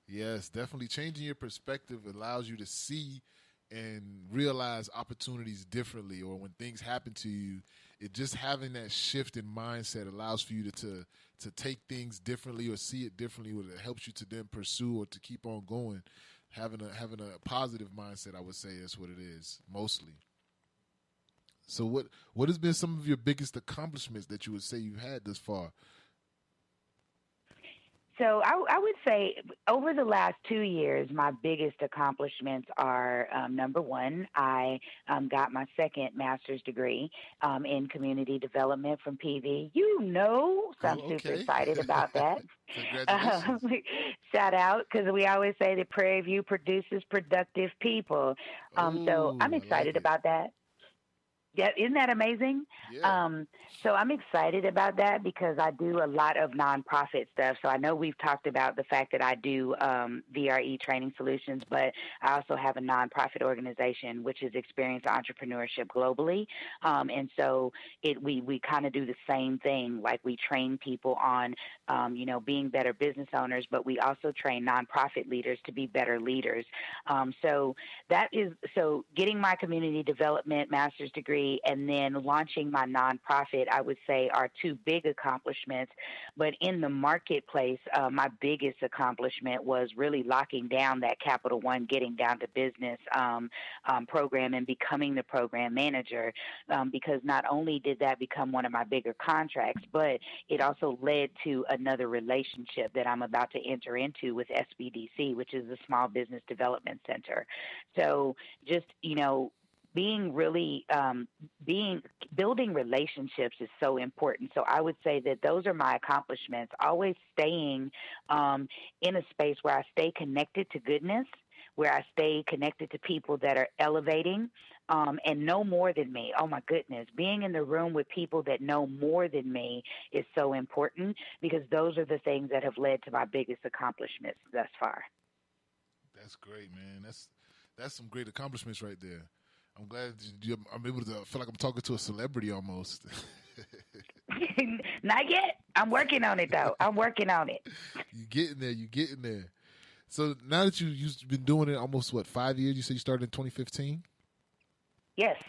Yes, definitely. Changing your perspective allows you to see and realize opportunities differently, or when things happen to you, it just having that shift in mindset allows for you to take things differently or see it differently, or it helps you to then pursue or to keep on going. Having a positive mindset, I would say, is what it is mostly. So what has been some of your biggest accomplishments that you would say you've had thus far? So I would say over the last 2 years, my biggest accomplishments are, number one, I got my second master's degree in community development from PV. So I'm super excited about that. Congratulations. Shout out, because we always say that Prairie View produces productive people. So I'm excited about that. Yeah, isn't that amazing? Yeah. So I'm excited about that because I do a lot of nonprofit stuff. So I know we've talked about the fact that I do VRE training solutions, but I also have a nonprofit organization, which is Experience Entrepreneurship Globally. And so we kind of do the same thing. Like we train people on, being better business owners, but we also train nonprofit leaders to be better leaders. So getting my community development master's degree and then launching my nonprofit, I would say, are two big accomplishments. But in the marketplace, my biggest accomplishment was really locking down that Capital One Getting Down to Business program and becoming the program manager, because not only did that become one of my bigger contracts, but it also led to another relationship that I'm about to enter into with SBDC, which is the Small Business Development Center. So just, building relationships is so important. So I would say that those are my accomplishments. Always staying in a space where I stay connected to goodness, where I stay connected to people that are elevating and know more than me. Oh my goodness, being in the room with people that know more than me is so important, because those are the things that have led to my biggest accomplishments thus far. That's great, man. That's some great accomplishments right there. I'm glad I'm able to feel like I'm talking to a celebrity almost. Not yet. I'm working on it, though. I'm working on it. You're getting there. So now that you've been doing it almost, 5 years? You said you started in 2015? Yes.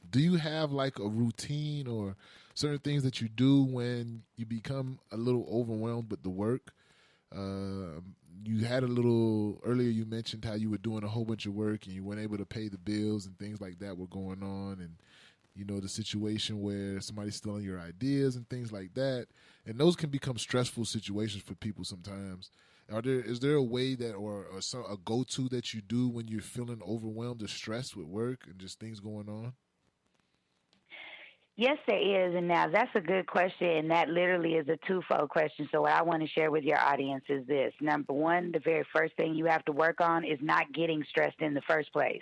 Do you have like a routine or certain things that you do when you become a little overwhelmed with the work? You had a little earlier, you mentioned how you were doing a whole bunch of work and you weren't able to pay the bills and things like that were going on, and the situation where somebody's stealing your ideas and things like that, and those can become stressful situations for people sometimes. Is there a way that or a go-to that you do when you're feeling overwhelmed or stressed with work and just things going on? Yes, there is. And now that's a good question. And that literally is a twofold question. So, what I want to share with your audience is this. Number one, the very first thing you have to work on is not getting stressed in the first place.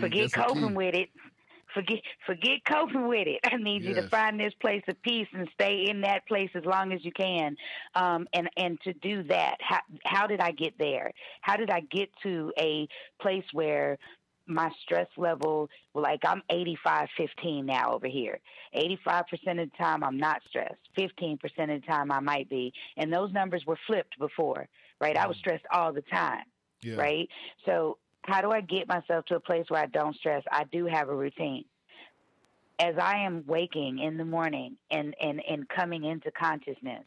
Forget That's a coping key. with it. Forget coping with it. I need you to Yes. find this place of peace and stay in that place as long as you can. And to do that, how did I get there? How did I get to a place where my stress level, like I'm 85-15 now over here. 85% of the time I'm not stressed. 15% of the time I might be. And those numbers were flipped before, right? I was Mm. stressed all the time, Yeah. right? So how do I get myself to a place where I don't stress? I do have a routine. As I am waking in the morning and coming into consciousness,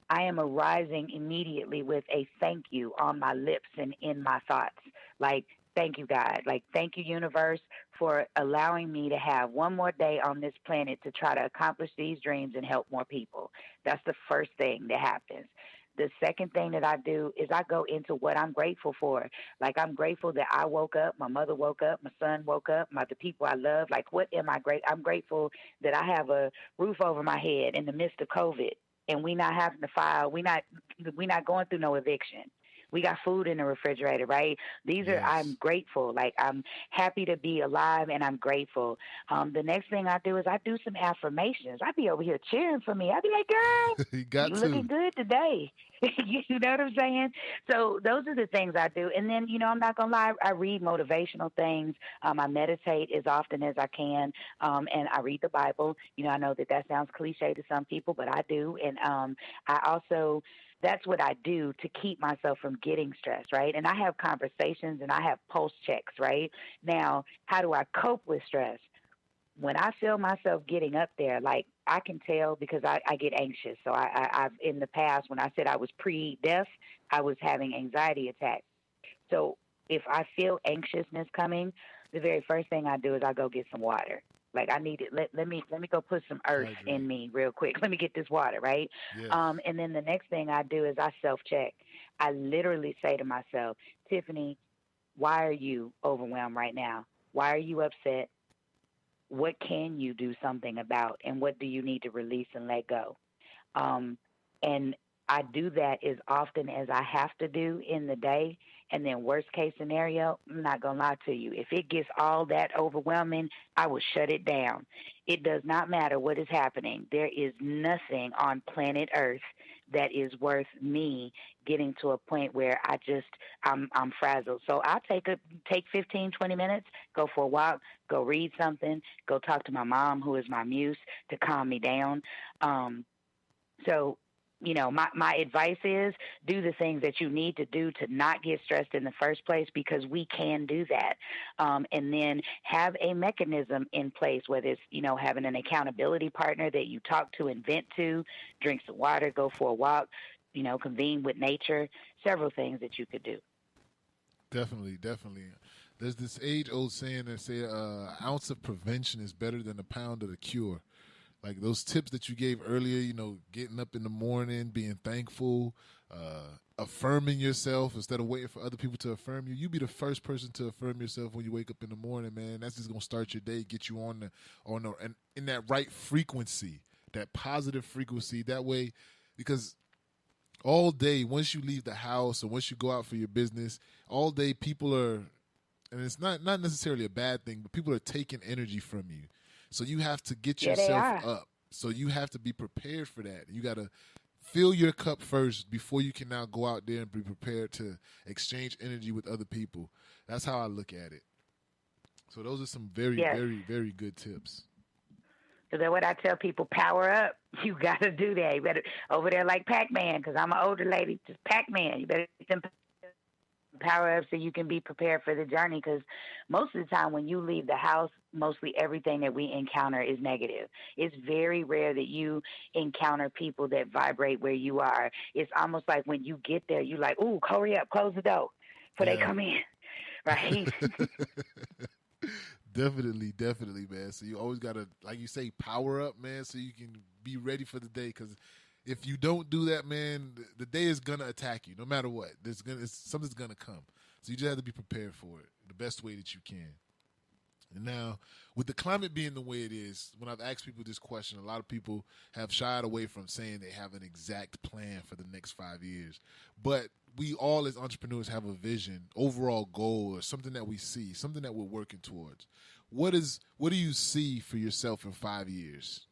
I am arising immediately with a thank you on my lips and in my thoughts. Like, thank you, God. Like, thank you, universe, for allowing me to have one more day on this planet to try to accomplish these dreams and help more people. That's the first thing that happens. The second thing that I do is I go into what I'm grateful for. Like, I'm grateful that I woke up, my mother woke up, my son woke up, the people I love. Like, what am I great? I'm grateful that I have a roof over my head in the midst of COVID, and we not having to file. We not going through no eviction. We got food in the refrigerator, right? These are, I'm Yes. grateful. Like, I'm happy to be alive and I'm grateful. The next thing I do is I do some affirmations. I be over here cheering for me. I be like, girl, You got you looking to. good today. You know what I'm saying? So those are the things I do. And then, I'm not going to lie, I read motivational things. I meditate as often as I can. And I read the Bible. I know that sounds cliche to some people, but I do. And I also, that's what I do to keep myself from getting stressed, right? And I have conversations and I have pulse checks, right? Now, how do I cope with stress? When I feel myself getting up there, like I can tell because I get anxious. So I've in the past when I said I was pre-death, I was having anxiety attacks. So if I feel anxiousness coming, the very first thing I do is I go get some water. Like I need it. Let me go put some earth in Hydrate. me real quick. Let me get this water, right? Yes. And then the next thing I do is I self check. I literally say to myself, Tiffany, why are you overwhelmed right now? Why are you upset? What can you do something about, and what do you need to release and let go? Um, and I do that as often as I have to do in the day. And then, worst case scenario, I'm not going to lie to you. If it gets all that overwhelming, I will shut it down. It does not matter what is happening. There is nothing on planet Earth that is worth me getting to a point where I'm frazzled. So I'll take 15, 20 minutes, go for a walk, go read something, go talk to my mom, who is my muse, to calm me down. So, my advice is do the things that you need to do to not get stressed in the first place, because we can do that. And then have a mechanism in place, whether it's, having an accountability partner that you talk to and vent to, drink some water, go for a walk, convene with nature, several things that you could do. Definitely, definitely. There's this age-old saying that say, "Ounce of prevention is better than a pound of the cure." Like those tips that you gave earlier, getting up in the morning, being thankful, affirming yourself instead of waiting for other people to affirm you. You be the first person to affirm yourself when you wake up in the morning, man. That's just gonna start your day, get you and in that right frequency, that positive frequency. That way, because all day, once you leave the house or once you go out for your business, all day people are, and it's not necessarily a bad thing, but people are taking energy from you. So you have to get Yeah, they yourself are. up. So you have to be prepared for that. You got to fill your cup first before you can now go out there and be prepared to exchange energy with other people. That's how I look at it. So those are some very, Yes. very, very good tips. So that's what I tell people: power up. You got to do that. You better over there like Pac-Man, because I'm an older lady. Just Pac-Man. You better get them power up so you can be prepared for the journey, because most of the time when you leave the house, mostly everything that we encounter is negative. It's very rare that you encounter people that vibrate where you are. It's almost like when you get there, you like, ooh, hurry up, close the door before they Yeah. come in. Right. Definitely, definitely, man. So you always gotta, like you say, power up, man, so you can be ready for the day. Because if you don't do that, man, the day is gonna attack you, no matter what. Something's gonna come. So you just have to be prepared for it the best way that you can. Now, with the climate being the way it is, when I've asked people this question, a lot of people have shied away from saying they have an exact plan for the next 5 years. But we all as entrepreneurs have a vision, overall goal, or something that we see, something that we're working towards. What do you see for yourself in 5 years?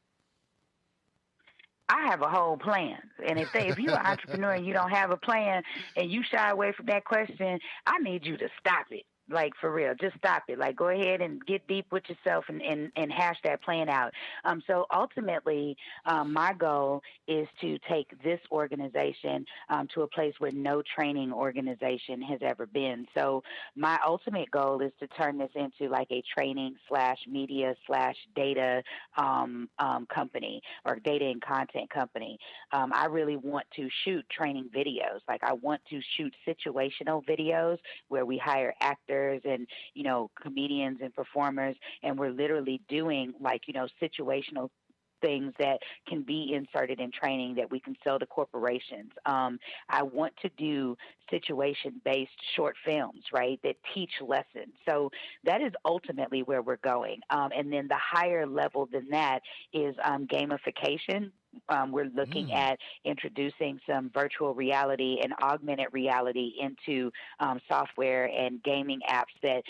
I have a whole plan. And if you're an entrepreneur and you don't have a plan and you shy away from that question, I need you to stop it. Like, for real, just stop it. Like, go ahead and get deep with yourself and hash that plan out. So ultimately, my goal is to take this organization to a place where no training organization has ever been. So my ultimate goal is to turn this into like a training slash media slash data company, or data and content company. I really want to shoot training videos. Like, I want to shoot situational videos where we hire actors and, comedians and performers, and we're literally doing, like, situational things that can be inserted in training that we can sell to corporations. I want to do situation-based short films, right, that teach lessons. So that is ultimately where we're going. And then the higher level than that is gamification. We're looking at introducing some virtual reality and augmented reality into software and gaming apps that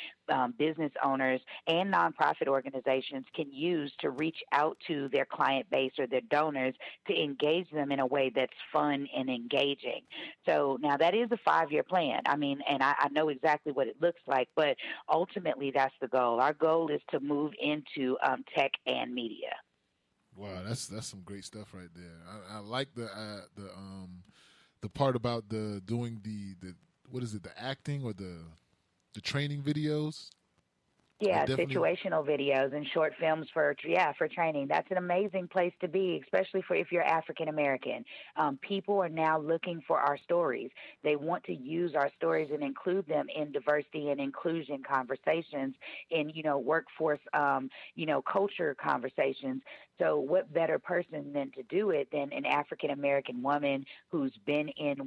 business owners and nonprofit organizations can use to reach out to their client base or their donors to engage them in a way that's fun and engaging. So now that is a 5-year plan. I mean, and I know exactly what it looks like, but ultimately that's the goal. Our goal is to move into tech and media. Wow, that's some great stuff right there. I like the part about the doing the what is it, the acting or the training videos. Yeah, situational videos and short films for training. That's an amazing place to be, especially for if you're African American. People are now looking for our stories. They want to use our stories and include them in diversity and inclusion conversations, in workforce, culture conversations. So what better person than to do it than an African American woman who's been in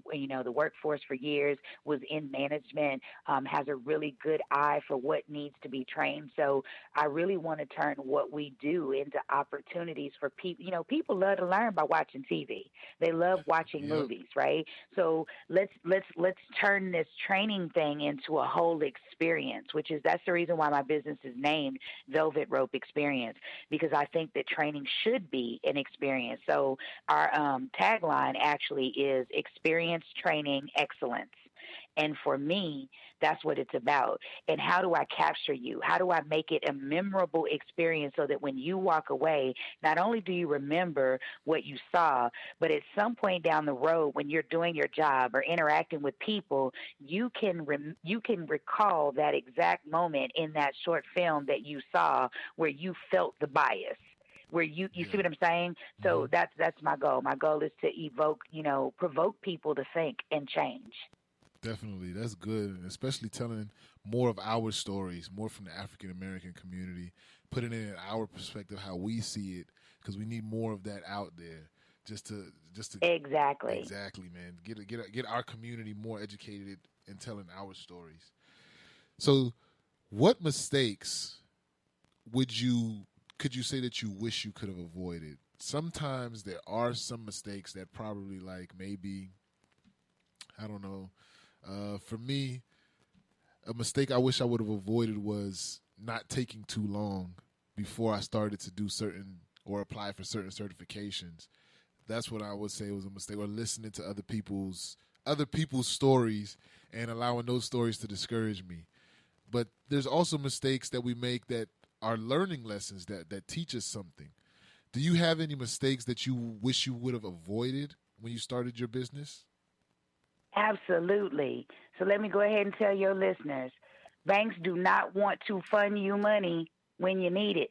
the workforce for years, was in management, has a really good eye for what needs to be trained. So I really want to turn what we do into opportunities for people. People love to learn by watching TV. They love watching movies, right? So let's turn this training thing into a whole experience, that's the reason why my business is named Velvet Rope Experience, because I think that training should be an experience. So our tagline actually is experience, training, excellence. And for me, that's what it's about. And how do I capture you? How do I make it a memorable experience so that when you walk away, not only do you remember what you saw, but at some point down the road when you're doing your job or interacting with people, you can recall that exact moment in that short film that you saw where you felt the bias, where you see what I'm saying? So that's my goal. My goal is to provoke people to think and change. Definitely. That's good, especially telling more of our stories, more from the African American community, putting it in our perspective, how we see it, because we need more of that out there. Just to exactly, man. Get our community more educated in telling our stories. So, what mistakes could you say that you wish you could have avoided? Sometimes there are some mistakes that probably, like, maybe, I don't know. For me, a mistake I wish I would have avoided was not taking too long before I started to do certain or apply for certain certifications. That's what I would say was a mistake. Or listening to other people's stories and allowing those stories to discourage me. But there's also mistakes that we make that are learning lessons that teach us something. Do you have any mistakes that you wish you would have avoided when you started your business? Absolutely. So let me go ahead and tell your listeners, banks do not want to fund you money when you need it.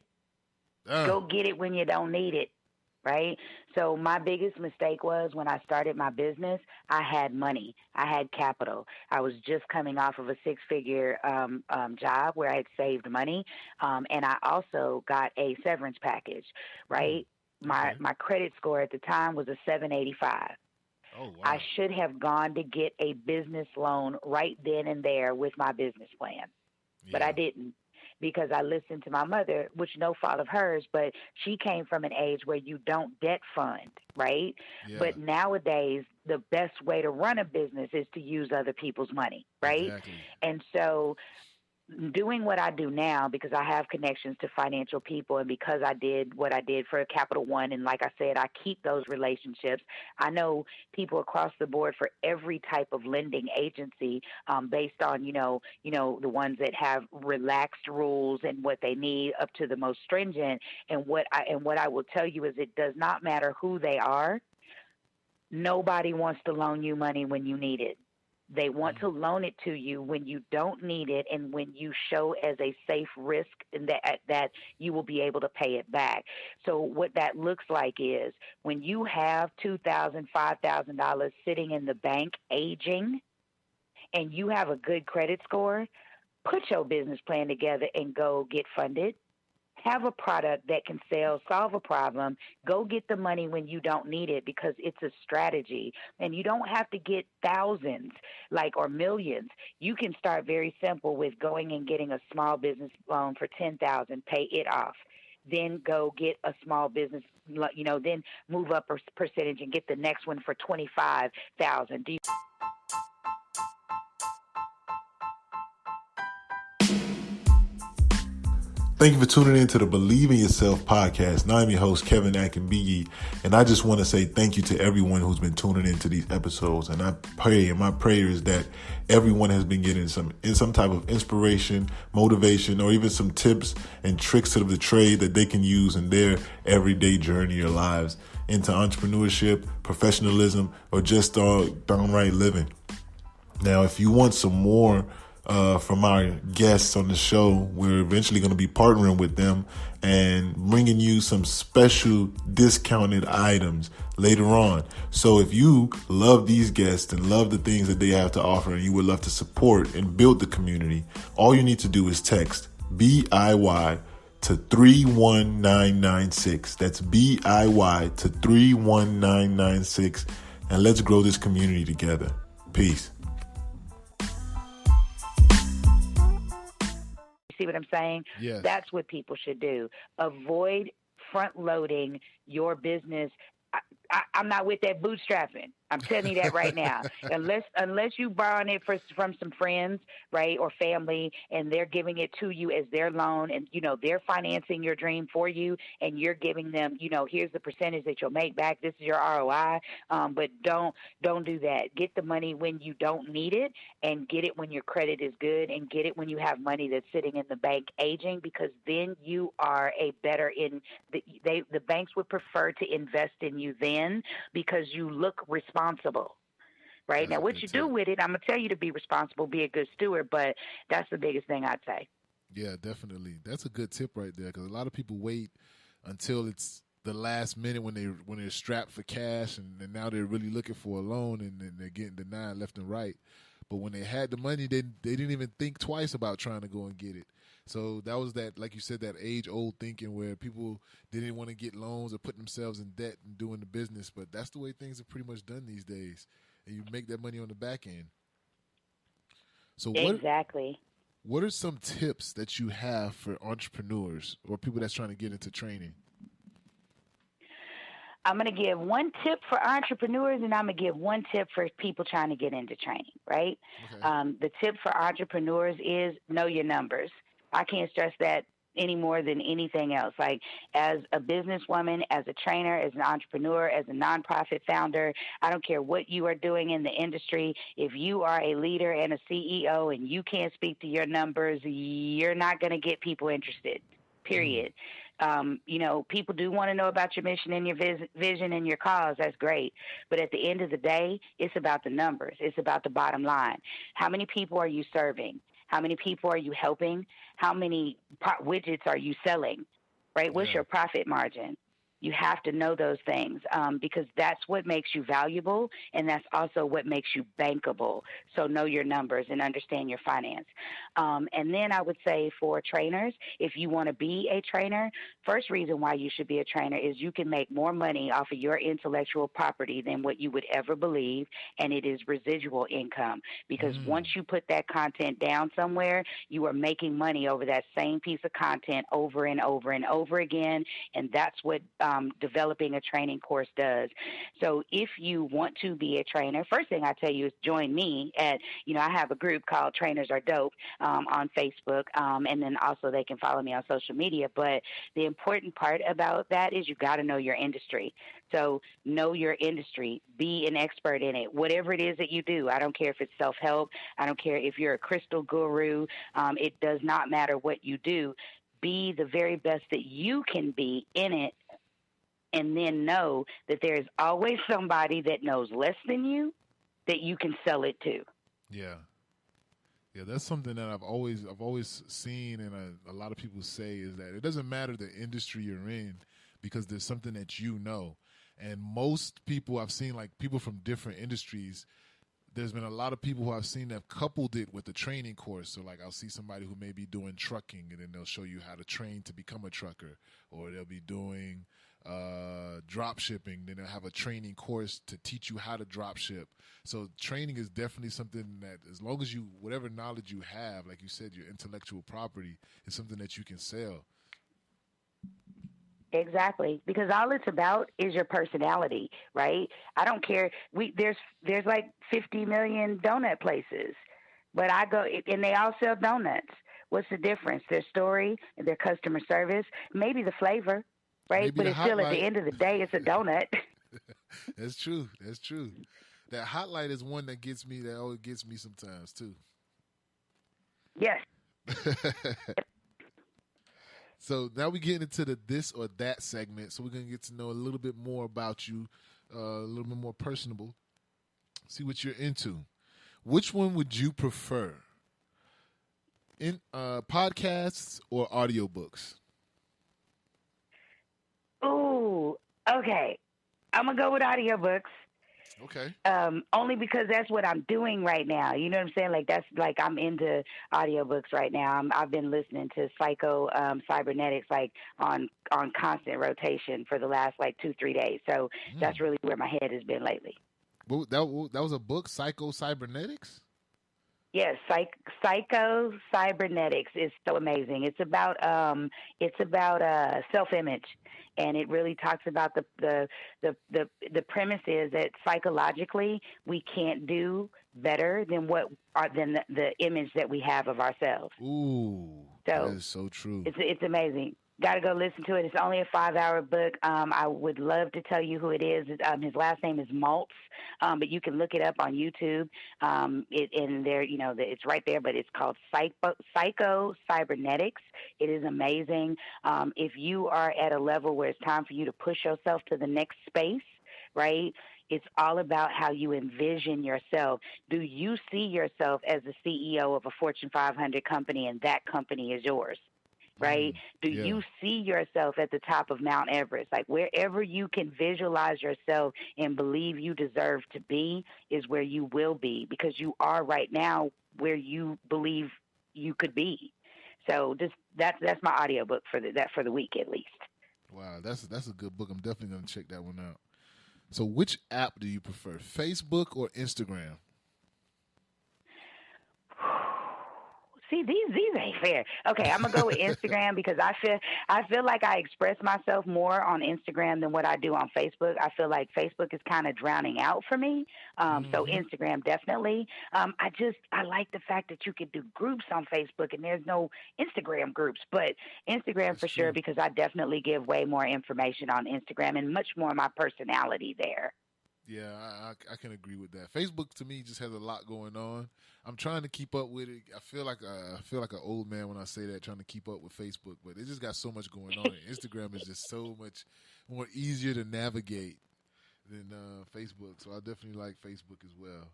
Go get it when you don't need it, right? So my biggest mistake was when I started my business, I had money. I had capital. I was just coming off of a 6-figure job where I had saved money, and I also got a severance package, right? My credit score at the time was a 785. Oh, wow. I should have gone to get a business loan right then and there with my business plan, but I didn't. because I listened to my mother, which no fault of hers, but she came from an age where you don't debt fund, right? Yeah, But nowadays, the best way to run a business is to use other people's money, right? exactly. And so doing what I do now, because I have connections to financial people, and because I did what I did for Capital One, and like I said, I keep those relationships. I know people across the board for every type of lending agency, based on the ones that have relaxed rules and what they need, up to the most stringent. And what I will tell you is, it does not matter who they are. Nobody wants to loan you money when you need it. They want to loan it to you when you don't need it, and when you show as a safe risk, and that you will be able to pay it back. So what that looks like is, when you have $2,000, $5,000 sitting in the bank aging, and you have a good credit score, put your business plan together and go get funded. Have a product that can sell, solve a problem. Go get the money when you don't need it, because it's a strategy. And you don't have to get thousands, or millions. You can start very simple with going and getting a small business loan for $10,000, pay it off. Then go get a small business, then move up a percentage and get the next one for 25,000. Do you Thank you for tuning in to the Believe in Yourself podcast. Now I'm your host, KevBiyi, and I just want to say thank you to everyone who's been tuning into these episodes. And I pray, and my prayer is that everyone has been getting some type of inspiration, motivation, or even some tips and tricks of the trade that they can use in their everyday journey or lives into entrepreneurship, professionalism, or just downright living. Now, if you want some more from our guests on the show, we're eventually going to be partnering with them and bringing you some special discounted items later on. So if you love these guests and love the things that they have to offer, and you would love to support and build the community, all you need to do is text BIY to 31996. That's BIY to 31996, and let's grow this community together. Peace. see what I'm saying? Yes. That's what people should do. Avoid front loading your business. I'm not with that bootstrapping. I'm telling you that right now. Unless you borrowing it from some friends, right, or family, and they're giving it to you as their loan, and they're financing your dream for you, and you're giving them, here's the percentage that you'll make back. This is your ROI. But don't do that. Get the money when you don't need it, and get it when your credit is good, and get it when you have money that's sitting in the bank aging, because then you are the banks would prefer to invest in you then, because you look responsible. Right? That's Now, what you do with it, I'm going to tell you to be responsible, be a good steward, but that's the biggest thing I'd say. Yeah, definitely. That's a good tip right there, because a lot of people wait until it's the last minute when they're strapped for cash, and now they're really looking for a loan, and they're getting denied left and right. But when they had the money, they didn't even think twice about trying to go and get it. So that was that, like you said, that age-old thinking where people didn't want to get loans or put themselves in debt and doing the business. But that's the way things are pretty much done these days. And you make that money on the back end. So exactly. What are some tips that you have for entrepreneurs or people that's trying to get into training? I'm going to give one tip for entrepreneurs, and I'm going to give one tip for people trying to get into training, right? Okay. The tip for entrepreneurs is know your numbers. I can't stress that any more than anything else. Like, as a businesswoman, as a trainer, as an entrepreneur, as a nonprofit founder, I don't care what you are doing in the industry. If you are a leader and a CEO and you can't speak to your numbers, you're not going to get people interested, period. People do want to know about your mission and your vision and your cause. That's great. But at the end of the day, it's about the numbers. It's about the bottom line. How many people are you serving? How many people are you helping? How many widgets are you selling? Right? What's your profit margin? You have to know those things because that's what makes you valuable, and that's also what makes you bankable. So know your numbers and understand your finance. And then I would say for trainers, if you want to be a trainer, first reason why you should be a trainer is you can make more money off of your intellectual property than what you would ever believe, and it is residual income. Because once you put that content down somewhere, you are making money over that same piece of content over and over and over again, and that's what developing a training course does. So if you want to be a trainer, first thing I tell you is join me at, I have a group called Trainers Are Dope on Facebook, and then also they can follow me on social media. But the important part about that is you got to know your industry. So know your industry, be an expert in it, whatever it is that you do. I don't care if it's self-help. I don't care if you're a crystal guru. It does not matter what you do. Be the very best that you can be in it, and then know that there is always somebody that knows less than you that you can sell it to. Yeah. Yeah, that's something that I've always seen, and a lot of people say is that it doesn't matter the industry you're in because there's something that you know. And most people I've seen, like people from different industries, there's been a lot of people who I've seen that have coupled it with a training course. So like I'll see somebody who may be doing trucking, and then they'll show you how to train to become a trucker, or they'll be doing drop shipping, then they'll have a training course to teach you how to drop ship. So training is definitely something that, as long as you, whatever knowledge you have, like you said, your intellectual property is something that you can sell. Exactly, because all it's about is your personality, right? I don't care. There's like 50 million donut places, but I go and they all sell donuts. What's the difference? Their story, their customer service, maybe the flavor, right? Maybe but it's still at the end of the day, it's a donut. That's true. That's true. That hot light is one that gets me. That always gets me sometimes too. Yes. So now we get into the this or that segment. So we're gonna get to know a little bit more about you, a little bit more personable. See what you're into. Which one would you prefer? In podcasts or audiobooks? Ooh, okay. I'm gonna go with audiobooks. Okay. Only because that's what I'm doing right now. You know what I'm saying? Like that's like I'm into audiobooks right now. I've been listening to Psycho Cybernetics like on constant rotation for the last like 2-3 days. So that's really where my head has been lately. Well, that was a book, Psycho Cybernetics? Yes, Psycho Cybernetics is so amazing. It's about self-image, and it really talks about the premise is that psychologically we can't do better than the image that we have of ourselves. Ooh, so that is so true. It's amazing. Got to go listen to it. It's only a 5-hour book. I would love to tell you who it is. His last name is Maltz, but you can look it up on YouTube. It's right there, but it's called Psycho Cybernetics. It is amazing. If you are at a level where it's time for you to push yourself to the next space, right? It's all about how you envision yourself. Do you see yourself as the CEO of a Fortune 500 company and that company is yours? Right? Do you see yourself at the top of Mount Everest? Like wherever you can visualize yourself and believe you deserve to be is where you will be, because you are right now where you believe you could be. So that's my audiobook for the week at least. Wow, that's a good book. I'm definitely going to check that one out. So which app do you prefer, Facebook or Instagram? See, these ain't fair. Okay, I'm gonna go with Instagram because I feel like I express myself more on Instagram than what I do on Facebook. I feel like Facebook is kind of drowning out for me. So Instagram definitely. I like the fact that you can do groups on Facebook and there's no Instagram groups, but Instagram That's for true. Sure, because I definitely give way more information on Instagram and much more of my personality there. Yeah, I can agree with that. Facebook to me just has a lot going on. I'm trying to keep up with it. I feel like an old man when I say that, trying to keep up with Facebook, but it just got so much going on. Instagram is just so much more easier to navigate than Facebook, so I definitely like Facebook as well.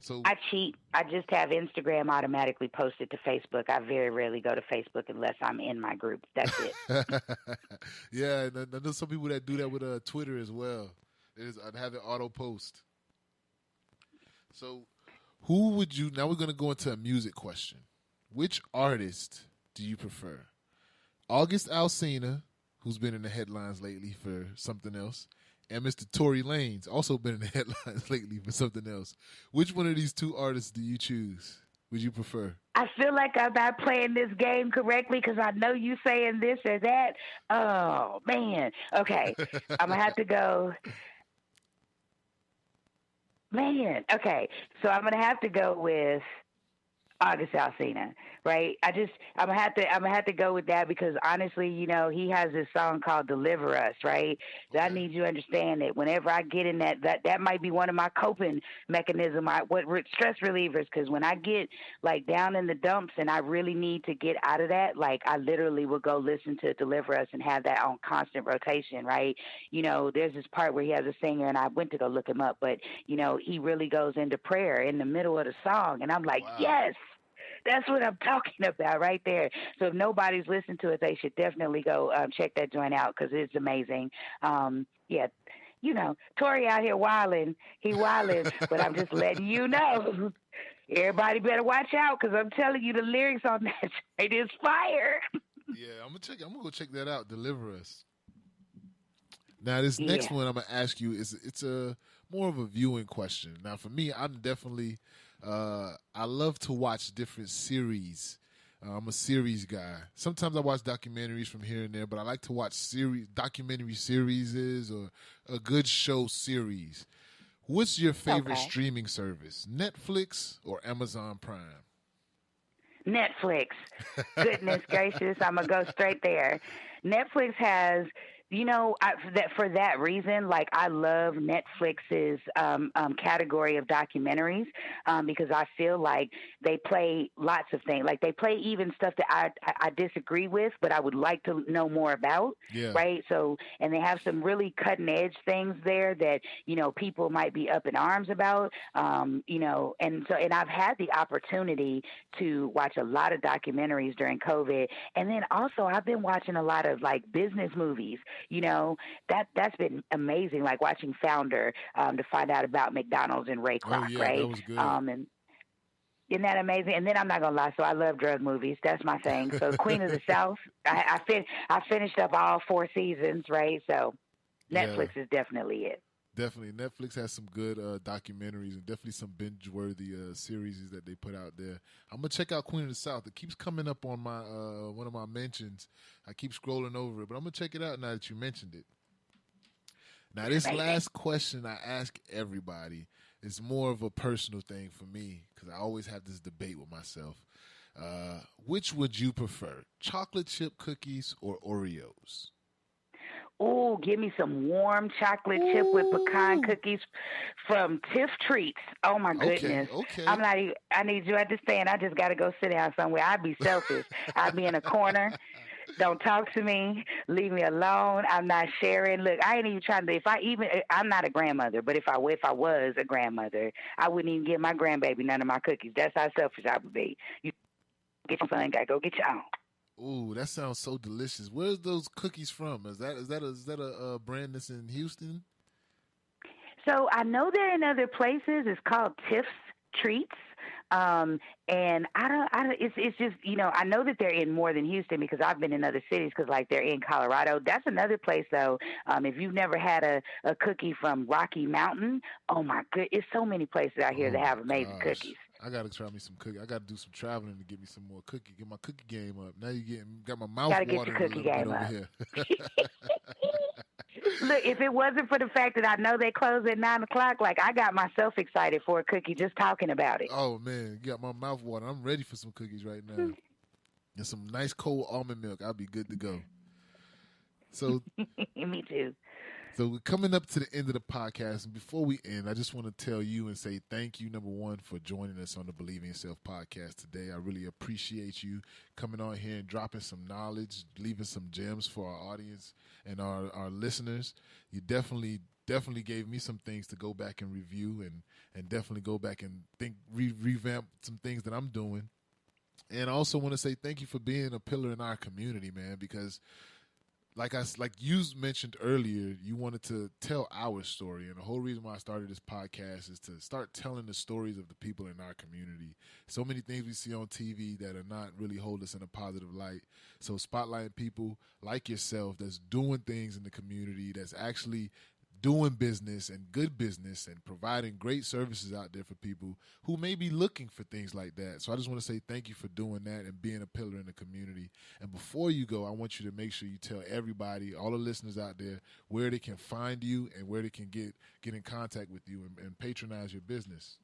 So I cheat. I just have Instagram automatically posted to Facebook. I very rarely go to Facebook unless I'm in my group. That's it. yeah, and I know some people that do that with Twitter as well. I'd have it auto post. So who would you? Now we're going to go into a music question. Which artist do you prefer? August Alsina, who's been in the headlines lately for something else, and Mr. Tory Lanez, also been in the headlines lately for something else. Which one of these two artists do you choose? Would you prefer? I feel like I'm not playing this game correctly because I know you saying this or that. Oh man. Okay, I'm gonna have to go. Man. Okay, so I'm gonna have to go with August Alsina, right? I'm gonna have to go with that because honestly, he has this song called "Deliver Us," right? That I Okay. need you to understand that whenever I get in that might be one of my coping mechanism. Stress relievers because when I get like down in the dumps and I really need to get out of that, like I literally will go listen to "Deliver Us" and have that on constant rotation, right? There's this part where he has a singer, and I went to go look him up, but he really goes into prayer in the middle of the song, and I'm like, Wow. yes. That's what I'm talking about right there. So if nobody's listened to it, they should definitely go check that joint out because it's amazing. Yeah, Tori out here wilding. He wilding, but I'm just letting you know. Everybody better watch out because I'm telling you the lyrics on that it is fire. Yeah, I'm gonna go check that out. Deliver Us. Now, this next Yeah. one I'm gonna ask you it's a more of a viewing question. Now, for me, I'm definitely I love to watch different series. I'm a series guy. Sometimes I watch documentaries from here and there, but I like to watch documentary series or a good show series. What's your favorite Okay. streaming service? Netflix or Amazon Prime? Netflix. Goodness gracious, I'm gonna go straight there. Netflix has, for that reason, like I love Netflix's category of documentaries because I feel like they play lots of things. Like they play even stuff that I disagree with, but I would like to know more about. Yeah. Right. So, and they have some really cutting edge things there that people might be up in arms about. And I've had the opportunity to watch a lot of documentaries during COVID. And then also I've been watching a lot of like business movies, that's been amazing. Like watching Founder to find out about McDonald's and Ray Oh Kroc, yeah, that right? was good. And isn't that amazing? And then I'm not gonna lie, so I love drug movies. That's my thing. So Queen of the South, I finished up all 4 seasons, right? So Yeah. Netflix is definitely it. Definitely, Netflix has some good documentaries and definitely some binge-worthy series that they put out there. I'm gonna check out Queen of the South. It keeps coming up on my one of my mentions. I keep scrolling over it, but I'm gonna check it out now that you mentioned it. Now, It's this amazing. last question I ask everybody is more of a personal thing for me because I always have this debate with myself. Which would you prefer, chocolate chip cookies or Oreos? Ooh, give me some warm chocolate chip with pecan Ooh. cookies from Tiff Treats. Oh my Okay, goodness. I'm okay. not even, I need you to understand. I just got to go sit down somewhere. I'd be selfish. I'd be in a corner. Don't talk to me. Leave me alone. I'm not sharing. Look, I ain't even trying to. I'm not a grandmother, but if I was a grandmother, I wouldn't even give my grandbaby none of my cookies. That's how selfish I would be. You get your son, gotta go get your own. Ooh, that sounds so delicious. Where's those cookies from? Is that a brand that's in Houston? So I know they're in other places. It's called Tiff's Treats. And it's just, I know that they're in more than Houston because I've been in other cities because like they're in Colorado. That's another place though. If you've never had a cookie from Rocky Mountain, oh my good, it's so many places out here Oh that my have amazing gosh. cookies. I gotta try me some cookie. I gotta do some traveling to get me some more cookie. Get my cookie game up. Now you got my mouth Got to get your watering a cookie little bit game over up. here. Look, if it wasn't for the fact that I know they close at 9 o'clock, like I got myself excited for a cookie just talking about it. Oh man, you got my mouth watering. I'm ready for some cookies right now. And some nice cold almond milk. I'll be good to go. So Me too. So we're coming up to the end of the podcast, and before we end, I just want to tell you and say thank you, number one, for joining us on the Believe in Yourself podcast today. I really appreciate you coming on here and dropping some knowledge, leaving some gems for our audience and our listeners. You definitely definitely gave me some things to go back and review and definitely go back and think, revamp some things that I'm doing. And I also want to say thank you for being a pillar in our community, man, because like you mentioned earlier, you wanted to tell our story, and the whole reason why I started this podcast is to start telling the stories of the people in our community. So many things we see on TV that are not really hold us in a positive light. So spotlighting people like yourself that's doing things in the community, that's actually doing business and good business and providing great services out there for people who may be looking for things like that. So I just want to say thank you for doing that and being a pillar in the community. And before you go, I want you to make sure you tell everybody, all the listeners out there, where they can find you and where they can get in contact with you and patronize your business.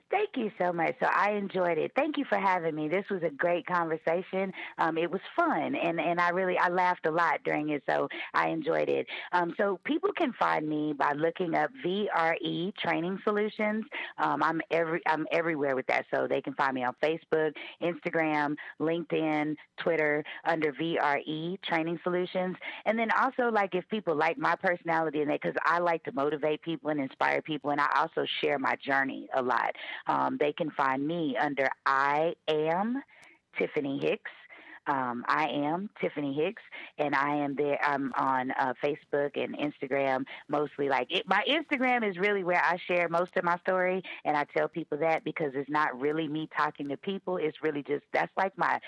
Thank you so much. So I enjoyed it. Thank you for having me. This was a great conversation. It was fun, and I laughed a lot during it, so I enjoyed it. So people can find me by looking up VRE Training Solutions. I'm everywhere with that, so they can find me on Facebook, Instagram, LinkedIn, Twitter under VRE Training Solutions. And then also, like, if people like my personality, and because I like to motivate people and inspire people, and I also share my journey a lot. They can find me under I Am Tiffany Hicks. I am Tiffany Hicks, and I am there. I'm on Facebook and Instagram mostly. My Instagram is really where I share most of my story, and I tell people that because it's not really me talking to people. It's really just that's like my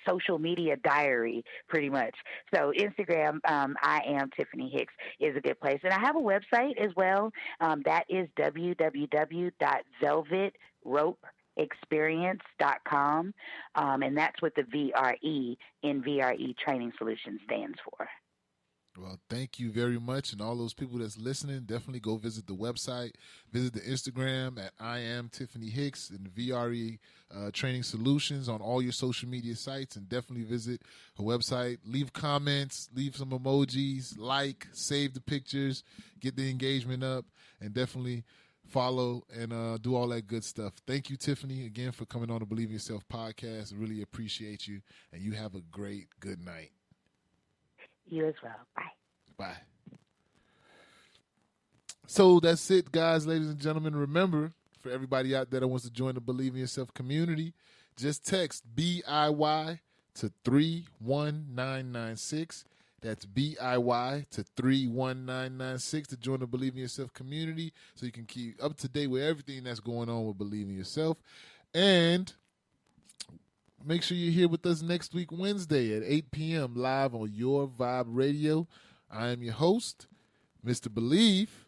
social media diary, pretty much. So Instagram, I am Tiffany Hicks is a good place, and I have a website as well. That is www.velvetropeexperience.com, and that's what the VRE in VRE Training Solutions stands for. Well, thank you very much. And all those people that's listening, definitely go visit the website, visit the Instagram at I am Tiffany Hicks and VRE Training Solutions on all your social media sites, and definitely visit her website. Leave comments, leave some emojis, save the pictures, get the engagement up, and definitely follow and do all that good stuff. Thank you, Tiffany, again for coming on the Believe in Yourself podcast. I really appreciate you, and you have a great good night. You as well. Bye. Bye. So that's it, guys, ladies and gentlemen. Remember, for everybody out there that wants to join the Believe in Yourself community, just text BIY to 31996. That's BIY to 31996 to join the Believe in Yourself community so you can keep up to date with everything that's going on with Believe in Yourself. And make sure you're here with us next week, Wednesday at 8 p.m. live on Your Vibe Radio. I am your host, Mr. Believe,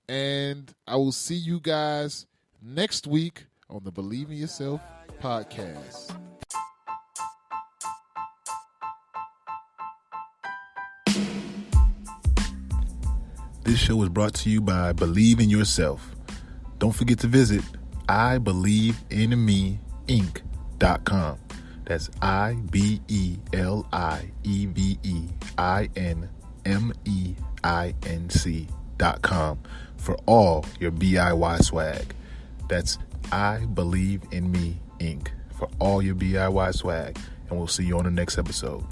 and I will see you guys next week on the Believe in Yourself podcast. This show is brought to you by Believe in Yourself. Don't forget to visit IBelieveInMeInc.com. That's IBelieveInMeInc.com for all your BIY swag. That's I Believe in Me Inc. for all your BIY swag. And we'll see you on the next episode.